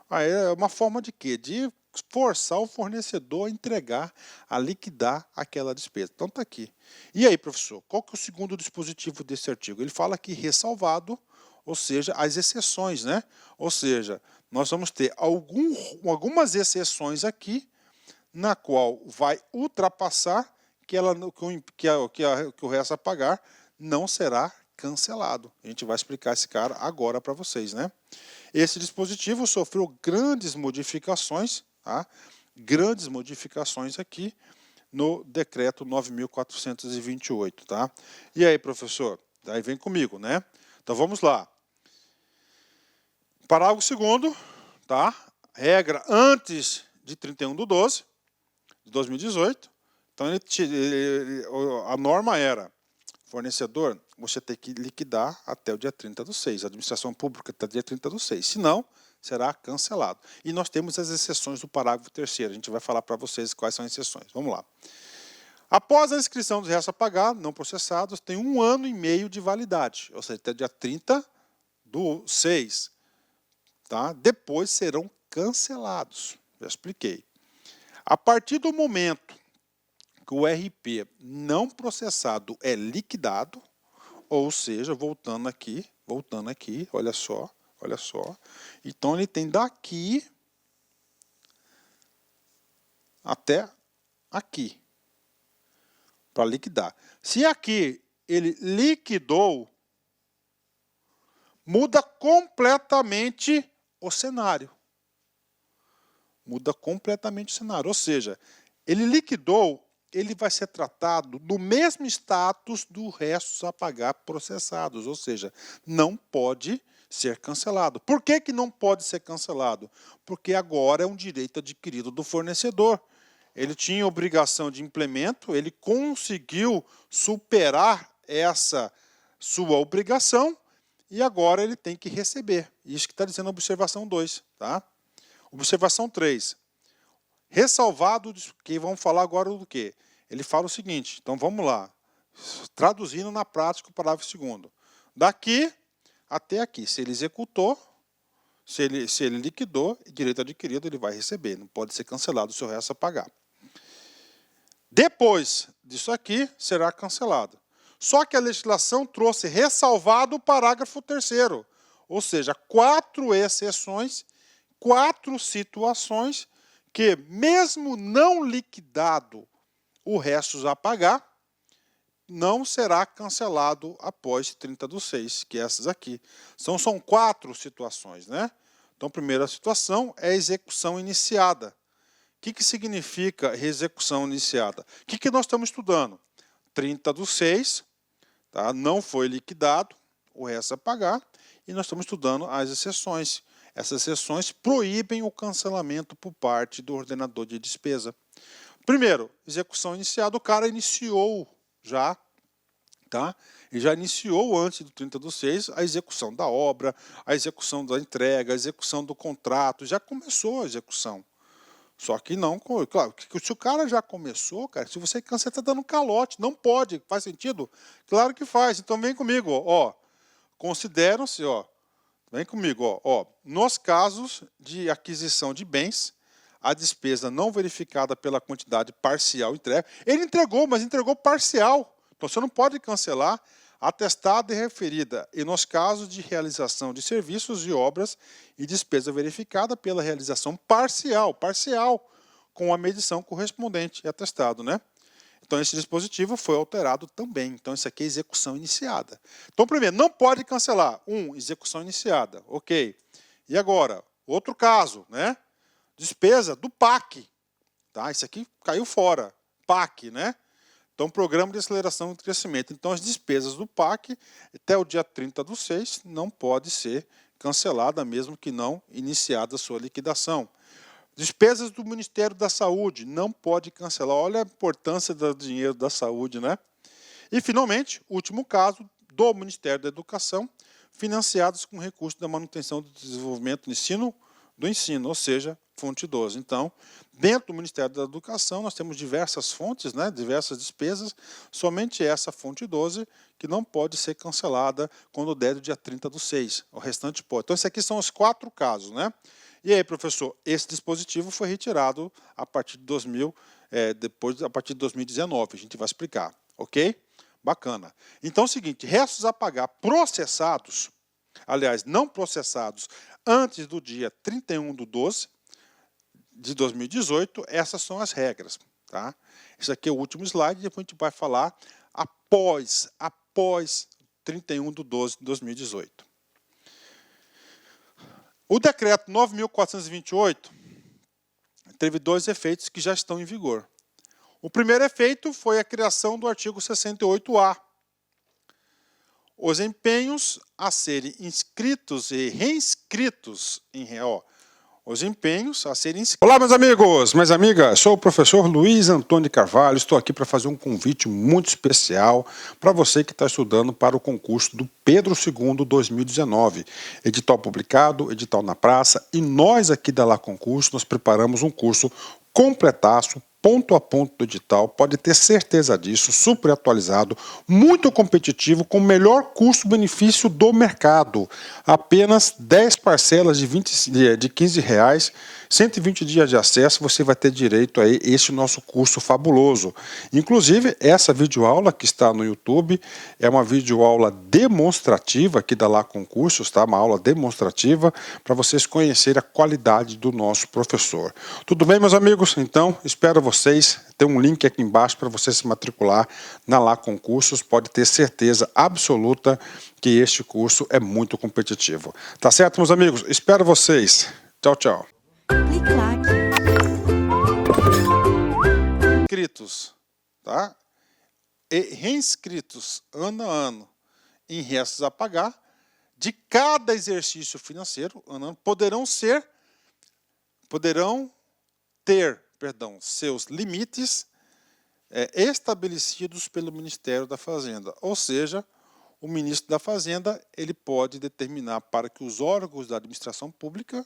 A: aí é uma forma de quê? De forçar o fornecedor a entregar, a liquidar aquela despesa. Então está aqui. E aí, professor, qual que é o segundo dispositivo desse artigo? Ele fala aqui ressalvado, ou seja, as exceções, né? Ou seja, nós vamos ter algumas exceções aqui, na qual vai ultrapassar que o resto a pagar não será cancelado. A gente vai explicar esse cara agora para vocês, né? Esse dispositivo sofreu grandes modificações, tá? Grandes modificações aqui no decreto 9.428, tá? E aí, professor? Aí vem comigo, né? Então vamos lá. Parágrafo 2º, tá? Regra antes de 31/12 de 2018. Então a norma era: fornecedor, você tem que liquidar até o dia 30/6. A administração pública até o dia 30/6. Senão, será cancelado. E nós temos as exceções do parágrafo 3º. A gente vai falar para vocês quais são as exceções. Vamos lá. Após a inscrição dos restos a pagar, não processados, tem 1 ano e meio de validade. Ou seja, até o dia 30/6. Tá? Depois serão cancelados. Já expliquei. A partir do momento que o RP não processado é liquidado, ou seja, voltando aqui, olha só, olha só. Então ele tem daqui até aqui para liquidar. Se aqui ele liquidou, muda completamente o cenário. Muda completamente o cenário. Ou seja, ele liquidou, ele vai ser tratado do mesmo status do restos a pagar processados. Ou seja, não pode ser cancelado. Por que que não pode ser cancelado? Porque agora é um direito adquirido do fornecedor. Ele tinha obrigação de implemento, ele conseguiu superar essa sua obrigação e agora ele tem que receber. Isso que está dizendo a observação 2. Tá? Observação 3. Ressalvado, que vamos falar agora do quê? Ele fala o seguinte, então vamos lá, traduzindo na prática o parágrafo 2º. Daqui até aqui, se ele executou, se ele liquidou, direito adquirido, ele vai receber, não pode ser cancelado o seu resto a pagar. Depois disso aqui, será cancelado. Só que a legislação trouxe ressalvado o parágrafo 3º, ou seja, 4 exceções, 4 situações que, mesmo não liquidado o restos a pagar, não será cancelado após 30/6, que é essas aqui. Então, são 4 situações, né? Então, a primeira situação é a execução iniciada. O que significa execução iniciada? O que nós estamos estudando? 30/6, tá? Não foi liquidado, o resto a pagar, e nós estamos estudando as exceções. Essas exceções proíbem o cancelamento por parte do ordenador de despesa. Primeiro, execução iniciada, o cara iniciou já, tá? Ele já iniciou antes do 30/6 a execução da obra, a execução da entrega, a execução do contrato, já começou a execução. Só que não, claro, se o cara já começou, cara, se você cansa, você está dando calote, não pode, faz sentido? Claro que faz, então vem comigo, ó, consideram-se, ó, vem comigo, ó, nos casos de aquisição de bens, a despesa não verificada pela quantidade parcial entregue, ele entregou, mas entregou parcial, então você não pode cancelar, atestada e referida, e nos casos de realização de serviços e obras e despesa verificada pela realização parcial, com a medição correspondente e atestado, né? Então, esse dispositivo foi alterado também. Então, isso aqui é execução iniciada. Então, primeiro, não pode cancelar. Execução iniciada. Ok. E agora, outro caso, né? Despesa do PAC. Tá? Isso aqui caiu fora. PAC, né? Então, Programa de Aceleração e Crescimento. Então, as despesas do PAC, até o dia 30/6, não pode ser cancelada, mesmo que não iniciada a sua liquidação. Despesas do Ministério da Saúde, não pode cancelar. Olha a importância do dinheiro da saúde, né? E, finalmente, último caso, do Ministério da Educação, financiados com recursos da manutenção do desenvolvimento do ensino, ou seja, fonte 12. Então, dentro do Ministério da Educação, nós temos diversas fontes, né, diversas despesas, somente essa fonte 12 que não pode ser cancelada quando der o dia 30/6. O restante pode. Então, esses aqui são os 4 casos, né? E aí, professor, esse dispositivo foi retirado a partir de a partir de 2019, a gente vai explicar, ok? Bacana. Então é o seguinte, restos a pagar processados, aliás, não processados, antes do dia 31/12 de 2018, essas são as regras, tá? Esse aqui é o último slide, depois a gente vai falar após 31/12 de 2018. O decreto 9.428 teve 2 efeitos que já estão em vigor. O primeiro efeito foi a criação do artigo 68A. Os empenhos a serem inscritos e reinscritos em real. Os empenhos a serem inscritos. Olá, meus amigos, minhas amigas, sou o professor Luiz Antônio Carvalho, estou aqui para fazer um convite muito especial para você que está estudando para o concurso do Pedro II 2019. Edital publicado, edital na praça, e nós aqui da Lá Concurso, nós preparamos um curso completaço, ponto a ponto do edital, pode ter certeza disso, super atualizado, muito competitivo, com o melhor custo-benefício do mercado. Apenas 10 parcelas de R$ 15, 120 dias de acesso, você vai ter direito a este nosso curso fabuloso. Inclusive, essa videoaula que está no YouTube é uma videoaula demonstrativa aqui da Lá Concursos, tá? Uma aula demonstrativa para vocês conhecerem a qualidade do nosso professor. Tudo bem, meus amigos? Então, espero vocês. Tem um link aqui embaixo para você se matricular na Lá Concursos. Pode ter certeza absoluta que este curso é muito competitivo. Tá certo, meus amigos? Espero vocês. Tchau, tchau. Inscritos, tá? E reinscritos ano a ano em restos a pagar de cada exercício financeiro ano a ano, poderão ter seus limites estabelecidos pelo Ministério da Fazenda. Ou seja, o ministro da Fazenda ele pode determinar para que os órgãos da administração pública,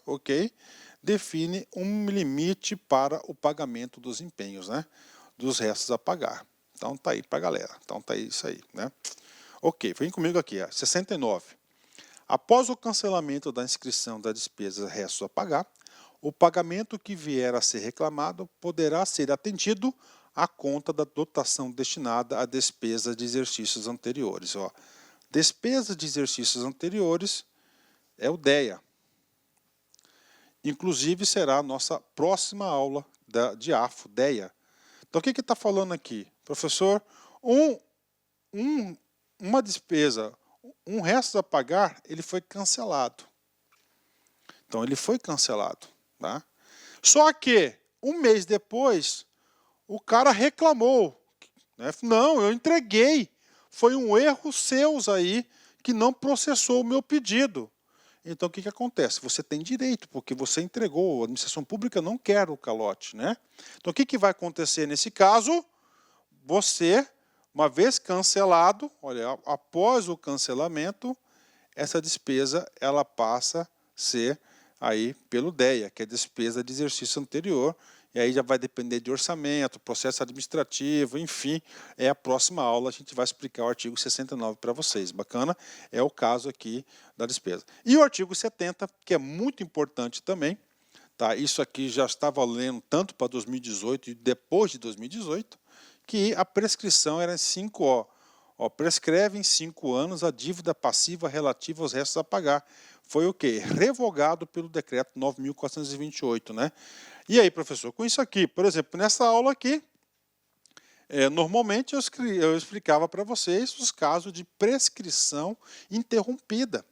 A: define um limite para o pagamento dos empenhos, né, dos restos a pagar. Então tá aí para a galera. Então tá aí isso aí, né? Ok, vem comigo aqui, 69. Após o cancelamento da inscrição da despesa restos a pagar, o pagamento que vier a ser reclamado poderá ser atendido à conta da dotação destinada à despesa de exercícios anteriores. Despesa de exercícios anteriores é o DEA. Inclusive será a nossa próxima aula de AFO, DEA. Então o que está falando aqui? Professor, uma despesa, um resto a pagar, ele foi cancelado. Então ele foi cancelado. Tá? Só que, um mês depois, o cara reclamou. Né? Não, eu entreguei. Foi um erro seus aí que não processou o meu pedido. Então, o que acontece? Você tem direito, porque você entregou. A administração pública não quer o calote. Né? Então, o que vai acontecer nesse caso? Você, uma vez cancelado, olha, após o cancelamento, essa despesa ela passa a ser aí pelo DEA, que é despesa de exercício anterior, e aí já vai depender de orçamento, processo administrativo, enfim, é a próxima aula, a gente vai explicar o artigo 69 para vocês, bacana? É o caso aqui da despesa. E o artigo 70, que é muito importante também, tá? Isso aqui já está valendo tanto para 2018 e depois de 2018, que a prescrição era em 5 prescreve em 5 anos a dívida passiva relativa aos restos a pagar. Foi o quê? Revogado pelo decreto 9.428, né? E aí, professor, com isso aqui, por exemplo, nessa aula aqui, normalmente eu explicava para vocês os casos de prescrição interrompida.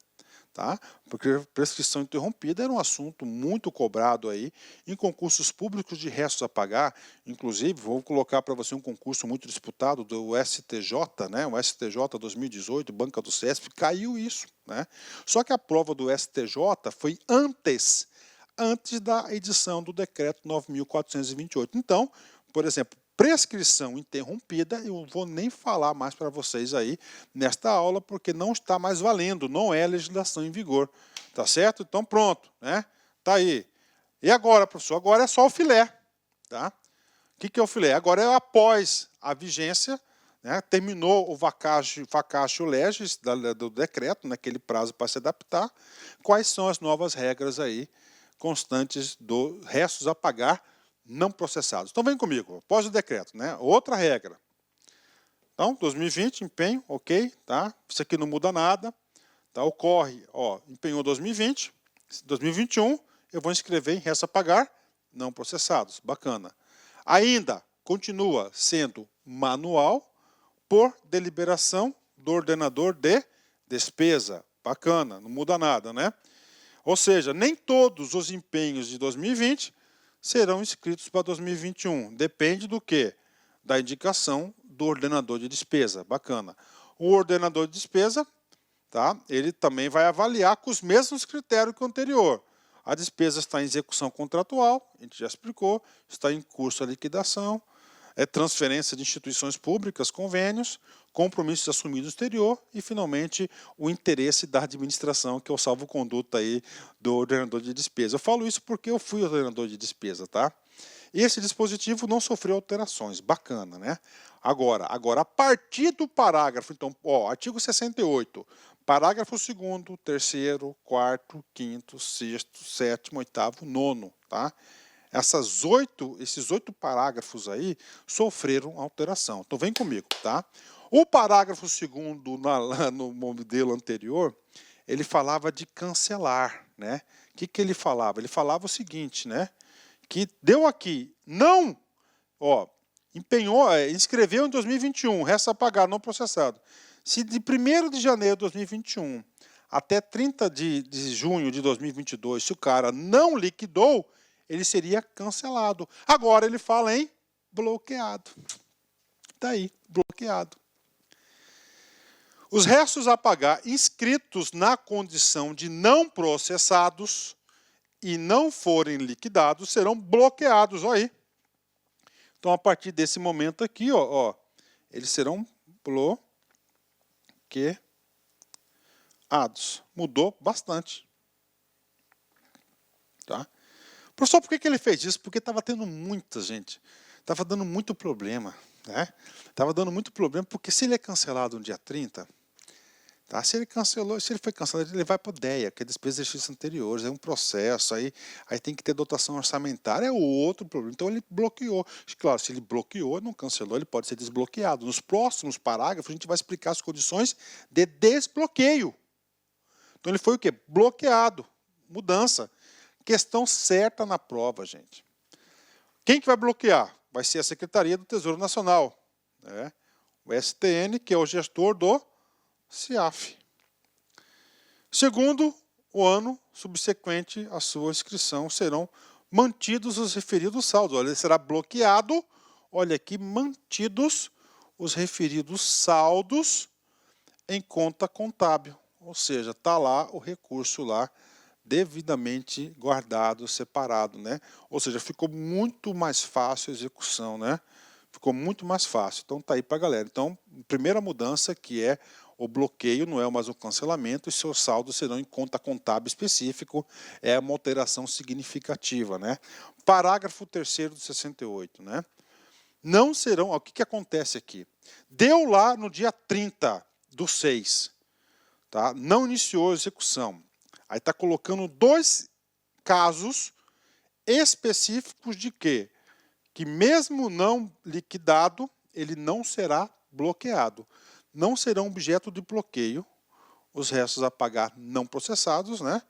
A: Tá? Porque prescrição interrompida era um assunto muito cobrado aí em concursos públicos de restos a pagar. Inclusive, vou colocar para você um concurso muito disputado do STJ, né? O STJ 2018, Banca do CESP, caiu isso. Né? Só que a prova do STJ foi antes da edição do decreto 9.428. Então, por exemplo, prescrição interrompida, eu vou nem falar mais para vocês aí nesta aula, porque não está mais valendo, não é legislação em vigor, tá certo? Então pronto, né? Tá aí. E agora, professor? Agora é só o filé, tá? O que é o filé? Agora é após a vigência, né? Terminou o vacatio legis do decreto, naquele prazo para se adaptar, quais são as novas regras aí constantes do restos a pagar não processados. Então vem comigo, após o decreto, né? Outra regra. Então, 2020, empenho, ok, tá? Isso aqui não muda nada, tá? Ocorre, empenhou 2020, 2021, eu vou inscrever em restos a pagar não processados, bacana. Ainda continua sendo manual por deliberação do ordenador de despesa, bacana, não muda nada, né? Ou seja, nem todos os empenhos de 2020 serão inscritos para 2021. Depende do quê? Da indicação do ordenador de despesa. Bacana. O ordenador de despesa, tá? Ele também vai avaliar com os mesmos critérios que o anterior. A despesa está em execução contratual, a gente já explicou, está em curso a liquidação, transferência de instituições públicas, convênios, compromissos assumidos no exterior e, finalmente, o interesse da administração, que é o salvo-conduto aí do ordenador de despesa. Eu falo isso porque eu fui ordenador de despesa, tá? Esse dispositivo não sofreu alterações, bacana, né? Agora, a partir do parágrafo, então, ó, artigo 68, parágrafo 2º, 3º, 4º, 5º, 6º, 7º, 8º, 9º, tá? Esses 8 parágrafos aí sofreram alteração. Então vem comigo, tá? O parágrafo 2º lá no modelo anterior, ele falava de cancelar, né? O que ele falava? Ele falava o seguinte, né? Que deu aqui, não, ó, empenhou, inscreveu em 2021, resta pagar não processado. Se de 1º de janeiro de 2021 até 30 de junho de 2022, se o cara não liquidou, ele seria cancelado. Agora ele fala em bloqueado. Está aí, bloqueado. Os restos a pagar inscritos na condição de não processados e não forem liquidados serão bloqueados. Olha aí. Então, a partir desse momento aqui, ó, eles serão bloqueados. Mudou bastante. Tá? Professor, por que ele fez isso? Porque estava tendo muita gente. Estava dando muito problema. Estava dando muito problema, porque se ele é cancelado no dia 30, tá? Se ele foi cancelado, ele vai para o DEA, que é despesas de exercícios anteriores, é um processo, aí tem que ter dotação orçamentária, é outro problema. Então ele bloqueou. Claro, se ele bloqueou, não cancelou, ele pode ser desbloqueado. Nos próximos parágrafos, a gente vai explicar as condições de desbloqueio. Então ele foi o quê? Bloqueado. Mudança. Questão certa na prova, gente. Quem que vai bloquear? Vai ser a Secretaria do Tesouro Nacional, né? O STN, que é o gestor do CIAF. Segundo o ano subsequente à sua inscrição, serão mantidos os referidos saldos. Olha, ele será bloqueado, olha aqui, mantidos os referidos saldos em conta contábil. Ou seja, está lá o recurso lá, devidamente guardado, separado, né? Ou seja, ficou muito mais fácil a execução, né? Ficou muito mais fácil. Então tá aí para a galera. Então, primeira mudança, que é o bloqueio, não é mais um cancelamento, e seus saldos serão em conta contábil específico, é uma alteração significativa, né? Parágrafo 3º do 68, né? Não serão, o que acontece aqui? Deu lá no dia 30/6, tá? Não iniciou a execução. Aí está colocando 2 casos específicos de quê? Que mesmo não liquidado, ele não será bloqueado. Não serão objeto de bloqueio os restos a pagar não processados, né?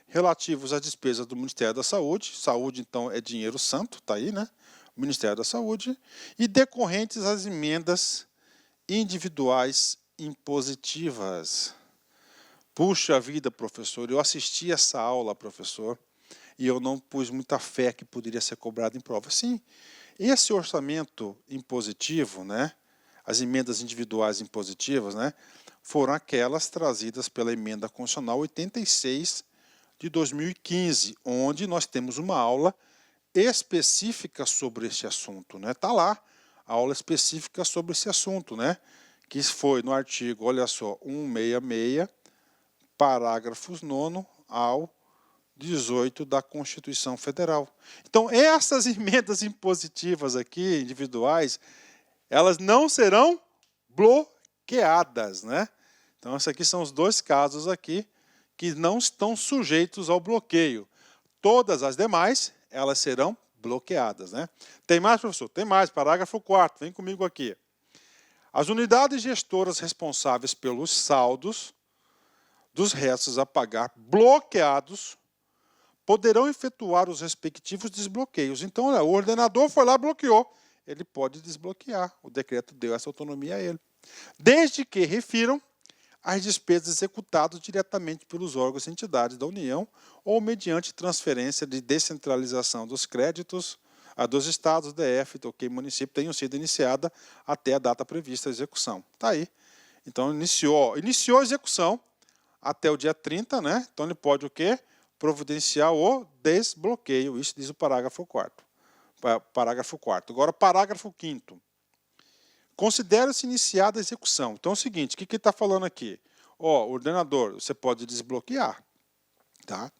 A: Relativos às despesas do Ministério da Saúde. Saúde, então, é dinheiro santo, está aí, né? Ministério da Saúde. E decorrentes às emendas individuais impositivas. Puxa vida, professor, eu assisti essa aula, professor, e eu não pus muita fé que poderia ser cobrado em prova. Sim, esse orçamento impositivo, né, as emendas individuais impositivas, né, foram aquelas trazidas pela emenda constitucional 86 de 2015, onde nós temos uma aula específica sobre esse assunto, né? Tá lá, a aula específica sobre esse assunto, né? Que foi no artigo, olha só, 166, parágrafos 9º ao 18 da Constituição Federal. Então, essas emendas impositivas aqui, individuais, elas não serão bloqueadas, né? Então, esses aqui são os 2 casos aqui que não estão sujeitos ao bloqueio. Todas as demais, elas serão bloqueadas, né? Tem mais, professor? Tem mais. Parágrafo 4º, vem comigo aqui. As unidades gestoras responsáveis pelos saldos dos restos a pagar bloqueados poderão efetuar os respectivos desbloqueios. Então, olha, o ordenador foi lá e bloqueou. Ele pode desbloquear. O decreto deu essa autonomia a ele. Desde que refiram as despesas executadas diretamente pelos órgãos e entidades da União ou mediante transferência de descentralização dos créditos dos estados, DF, toquei município, tenham sido iniciada até a data prevista a execução. Está aí. Então, iniciou a execução até o dia 30, né? Então, ele pode o quê? Providenciar o desbloqueio. Isso diz o parágrafo 4º. Parágrafo 4º. Agora, parágrafo 5º. Considera-se iniciada a execução. Então é o seguinte, o que ele está falando aqui? Ó, ordenador, você pode desbloquear. Tá?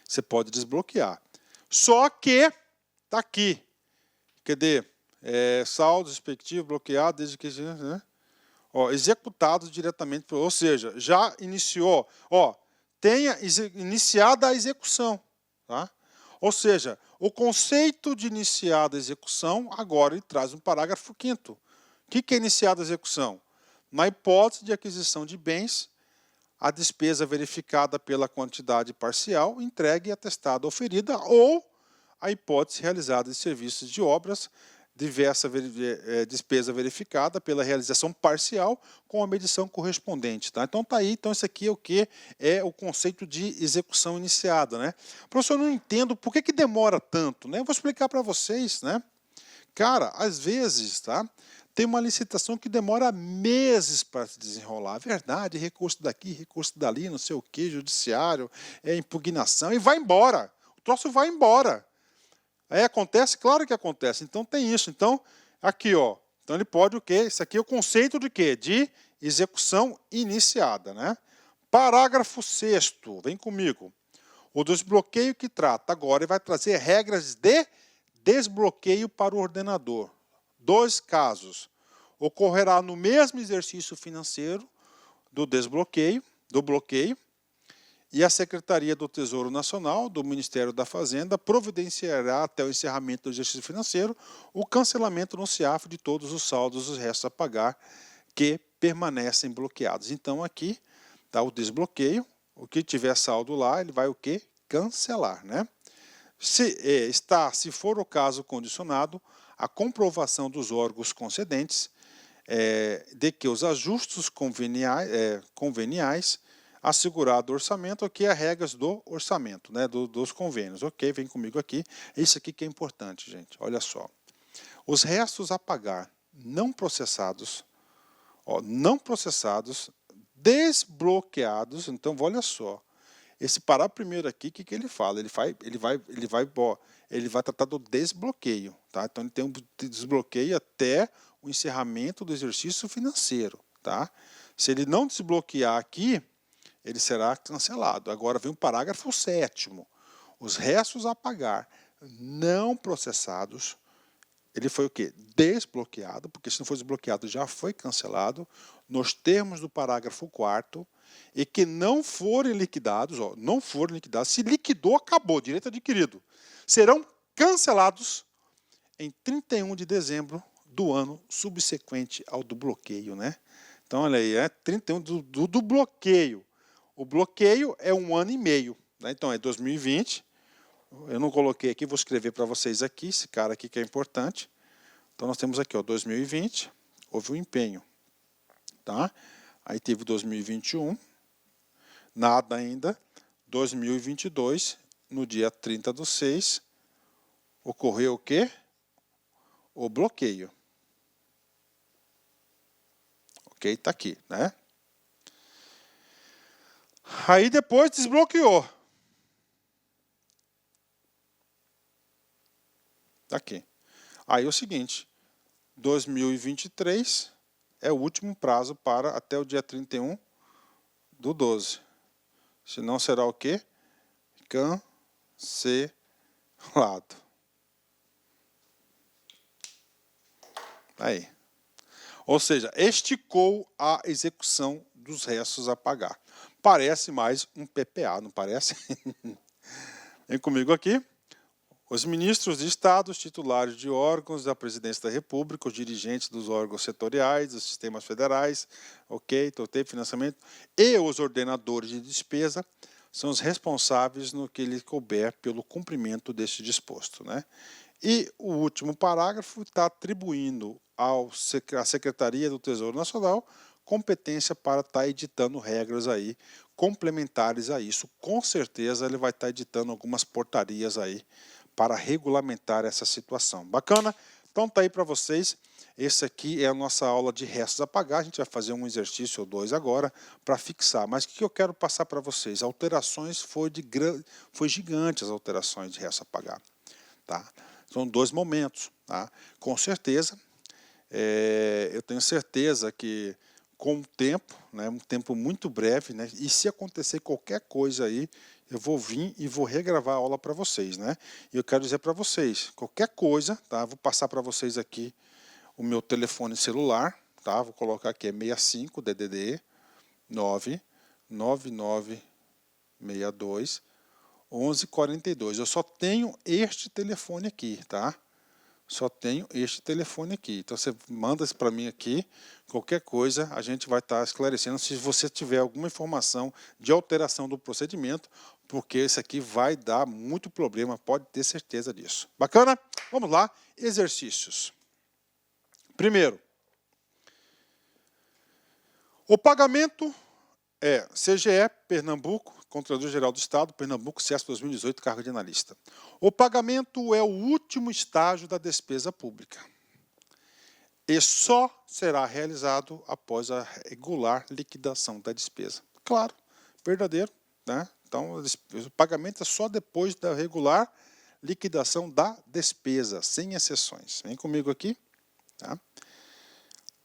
A: Você pode desbloquear. Só que, está aqui, Cadê? Saldo respectivo bloqueado desde que... Né? Ó, executados diretamente, ou seja, já iniciou, ó, tenha iniciada a execução. Tá? Ou seja, o conceito de iniciada a execução, agora ele traz um parágrafo 5º. O que é iniciada a execução? Na hipótese de aquisição de bens, a despesa verificada pela quantidade parcial, entregue, atestada ou ferida, ou a hipótese realizada de serviços de obras, diversa despesa verificada pela realização parcial com a medição correspondente. Tá? Então, tá aí. Então, isso aqui é o que? É o conceito de execução iniciada. Né? Professor, eu não entendo por que demora tanto. Né? Eu vou explicar para vocês. Né? Cara, às vezes, tá? Tem uma licitação que demora meses para se desenrolar. Verdade, recurso daqui, recurso dali, não sei o que, judiciário, impugnação, e vai embora. O troço vai embora. Acontece? Claro que acontece. Então tem isso. Então, aqui, ó. Então ele pode o quê? Isso aqui é o conceito de quê? De execução iniciada, né? Parágrafo 6º, vem comigo. O desbloqueio que trata agora vai trazer regras de desbloqueio para o ordenador. 2 casos. Ocorrerá no mesmo exercício financeiro do desbloqueio, do bloqueio, e a Secretaria do Tesouro Nacional, do Ministério da Fazenda, providenciará até o encerramento do exercício financeiro o cancelamento no CIAF de todos os saldos e restos a pagar que permanecem bloqueados. Então, aqui está o desbloqueio. O que tiver saldo lá, ele vai o quê? Cancelar, né? Se for o caso condicionado, a comprovação dos órgãos concedentes de que os ajustes conveniais assegurado o orçamento, aqui as regras do orçamento, né, dos convênios. Ok, vem comigo aqui. Isso aqui que é importante, gente. Olha só. Os restos a pagar não processados, desbloqueados. Então, olha só. Esse parágrafo primeiro aqui, o que ele fala? Ele vai tratar do desbloqueio. Tá? Então, ele tem um desbloqueio até o encerramento do exercício financeiro. Tá? Se ele não desbloquear aqui, ele será cancelado. Agora vem o parágrafo 7º. Os restos a pagar não processados, ele foi o quê? Desbloqueado, porque se não for desbloqueado já foi cancelado, nos termos do parágrafo 4º, e que não forem liquidados, se liquidou, acabou, direito adquirido, serão cancelados em 31 de dezembro do ano subsequente ao do bloqueio. Né? Então, olha aí, 31 do bloqueio. O bloqueio é 1 ano e meio, né? Então é 2020. Eu não coloquei aqui, vou escrever para vocês aqui, esse cara aqui que é importante. Então nós temos aqui, ó, 2020, houve um empenho. Tá? Aí teve 2021, nada ainda. 2022, no dia 30/6, ocorreu o quê? O bloqueio. Ok? Está aqui, né? Aí depois desbloqueou. Está aqui. Aí é o seguinte, 2023 é o último prazo para até o dia 31/12. Senão será o quê? Cancelado. Aí. Ou seja, esticou a execução dos restos a pagar. Parece mais um PPA, não parece? Vem comigo aqui. Os ministros de Estado, os titulares de órgãos da Presidência da República, os dirigentes dos órgãos setoriais, dos sistemas federais, financiamento, e os ordenadores de despesa são os responsáveis no que lhe couber pelo cumprimento deste disposto. Né? E o último parágrafo está atribuindo à Secretaria do Tesouro Nacional competência para estar editando regras aí complementares a isso. Com certeza ele vai estar editando algumas portarias aí para regulamentar essa situação. Bacana? Então tá aí para vocês. Esse aqui é a nossa aula de restos a pagar. A gente vai fazer um exercício ou 2 agora para fixar. Mas o que eu quero passar para vocês? Alterações foi gigante as alterações de restos a pagar. Tá? São 2 momentos. Tá? Com certeza, eu tenho certeza que com o tempo, né, um tempo muito breve, né, e se acontecer qualquer coisa aí, eu vou vir e vou regravar a aula para vocês, né? E eu quero dizer para vocês, qualquer coisa, tá? Vou passar para vocês aqui o meu telefone celular, tá? Vou colocar aqui, é 65 DDD 99962 1142. Eu só tenho este telefone aqui, tá? Só tenho este telefone aqui. Então você manda isso para mim aqui. Qualquer coisa a gente vai estar esclarecendo se você tiver alguma informação de alteração do procedimento, porque isso aqui vai dar muito problema, pode ter certeza disso. Bacana? Vamos lá. Exercícios. Primeiro, o pagamento é CGE, Pernambuco, Controladoria-Geral do Estado, Pernambuco, CESP 2018, cargo de analista. O pagamento é o último estágio da despesa pública e só será realizado após a regular liquidação da despesa. Claro, verdadeiro, né? Então, o pagamento é só depois da regular liquidação da despesa, sem exceções. Vem comigo aqui, tá?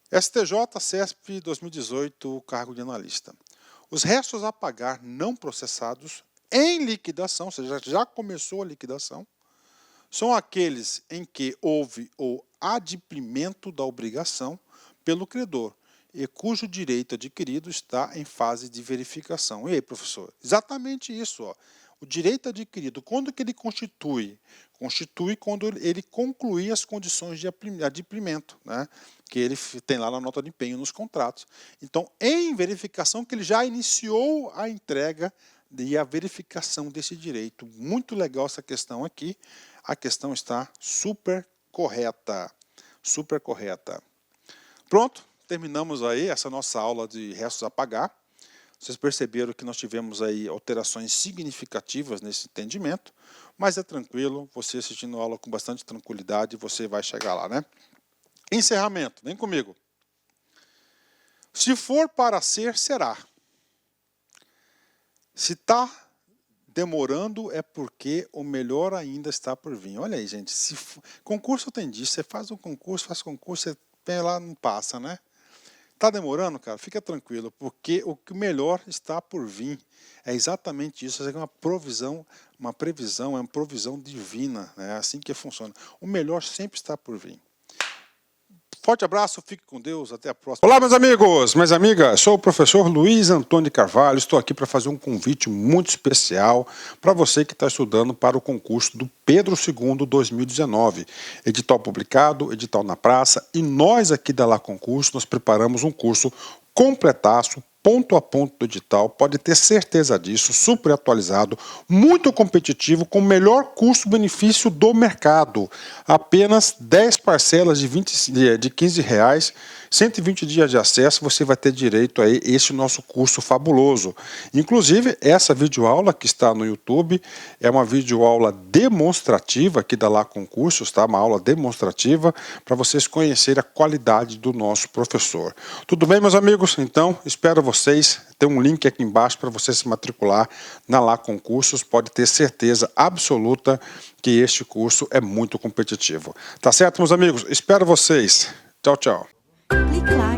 A: STJ, CESP 2018, cargo de analista. Os restos a pagar não processados em liquidação, ou seja, já começou a liquidação, são aqueles em que houve o adimplemento da obrigação pelo credor e cujo direito adquirido está em fase de verificação. E aí, professor? Exatamente isso. Ó. O direito adquirido, quando que ele constitui? Constitui quando ele concluir as condições de adimplemento, né? Que ele tem lá na nota de empenho nos contratos. Então, em verificação, que ele já iniciou a entrega e a verificação desse direito. Muito legal essa questão aqui. A questão está super correta. Super correta. Pronto, terminamos aí essa nossa aula de restos a pagar. Vocês perceberam que nós tivemos aí alterações significativas nesse entendimento, mas é tranquilo, você assistindo a aula com bastante tranquilidade, você vai chegar lá, né? Encerramento, vem comigo. Se for para ser, será. Se está demorando é porque o melhor ainda está por vir. Olha aí, gente, concurso tem disso, você faz um concurso, você vem lá, não passa, né? Está demorando, cara? Fica tranquilo, porque o que melhor está por vir. É exatamente isso. Isso é uma provisão, uma provisão divina. É assim que funciona. O melhor sempre está por vir. Forte abraço, fique com Deus, até a próxima. Olá, meus amigos, minhas amigas, sou o professor Luiz Antônio Carvalho, estou aqui para fazer um convite muito especial para você que está estudando para o concurso do Pedro II 2019. Edital publicado, edital na praça, e nós aqui da Lá Concurso, nós preparamos um curso completaço, ponto a ponto do edital, pode ter certeza disso, super atualizado, muito competitivo, com o melhor custo-benefício do mercado. Apenas 10 parcelas de R$15, 120 dias de acesso, você vai ter direito a esse nosso curso fabuloso. Inclusive, essa videoaula que está no YouTube é uma videoaula demonstrativa aqui da Lá Concursos, tá? Uma aula demonstrativa para vocês conhecerem a qualidade do nosso professor. Tudo bem, meus amigos? Então, espero vocês. Tem um link aqui embaixo para você se matricular na Lá Concursos. Pode ter certeza absoluta que este curso é muito competitivo. Tá certo, meus amigos? Espero vocês. Tchau, tchau.
B: Clique lá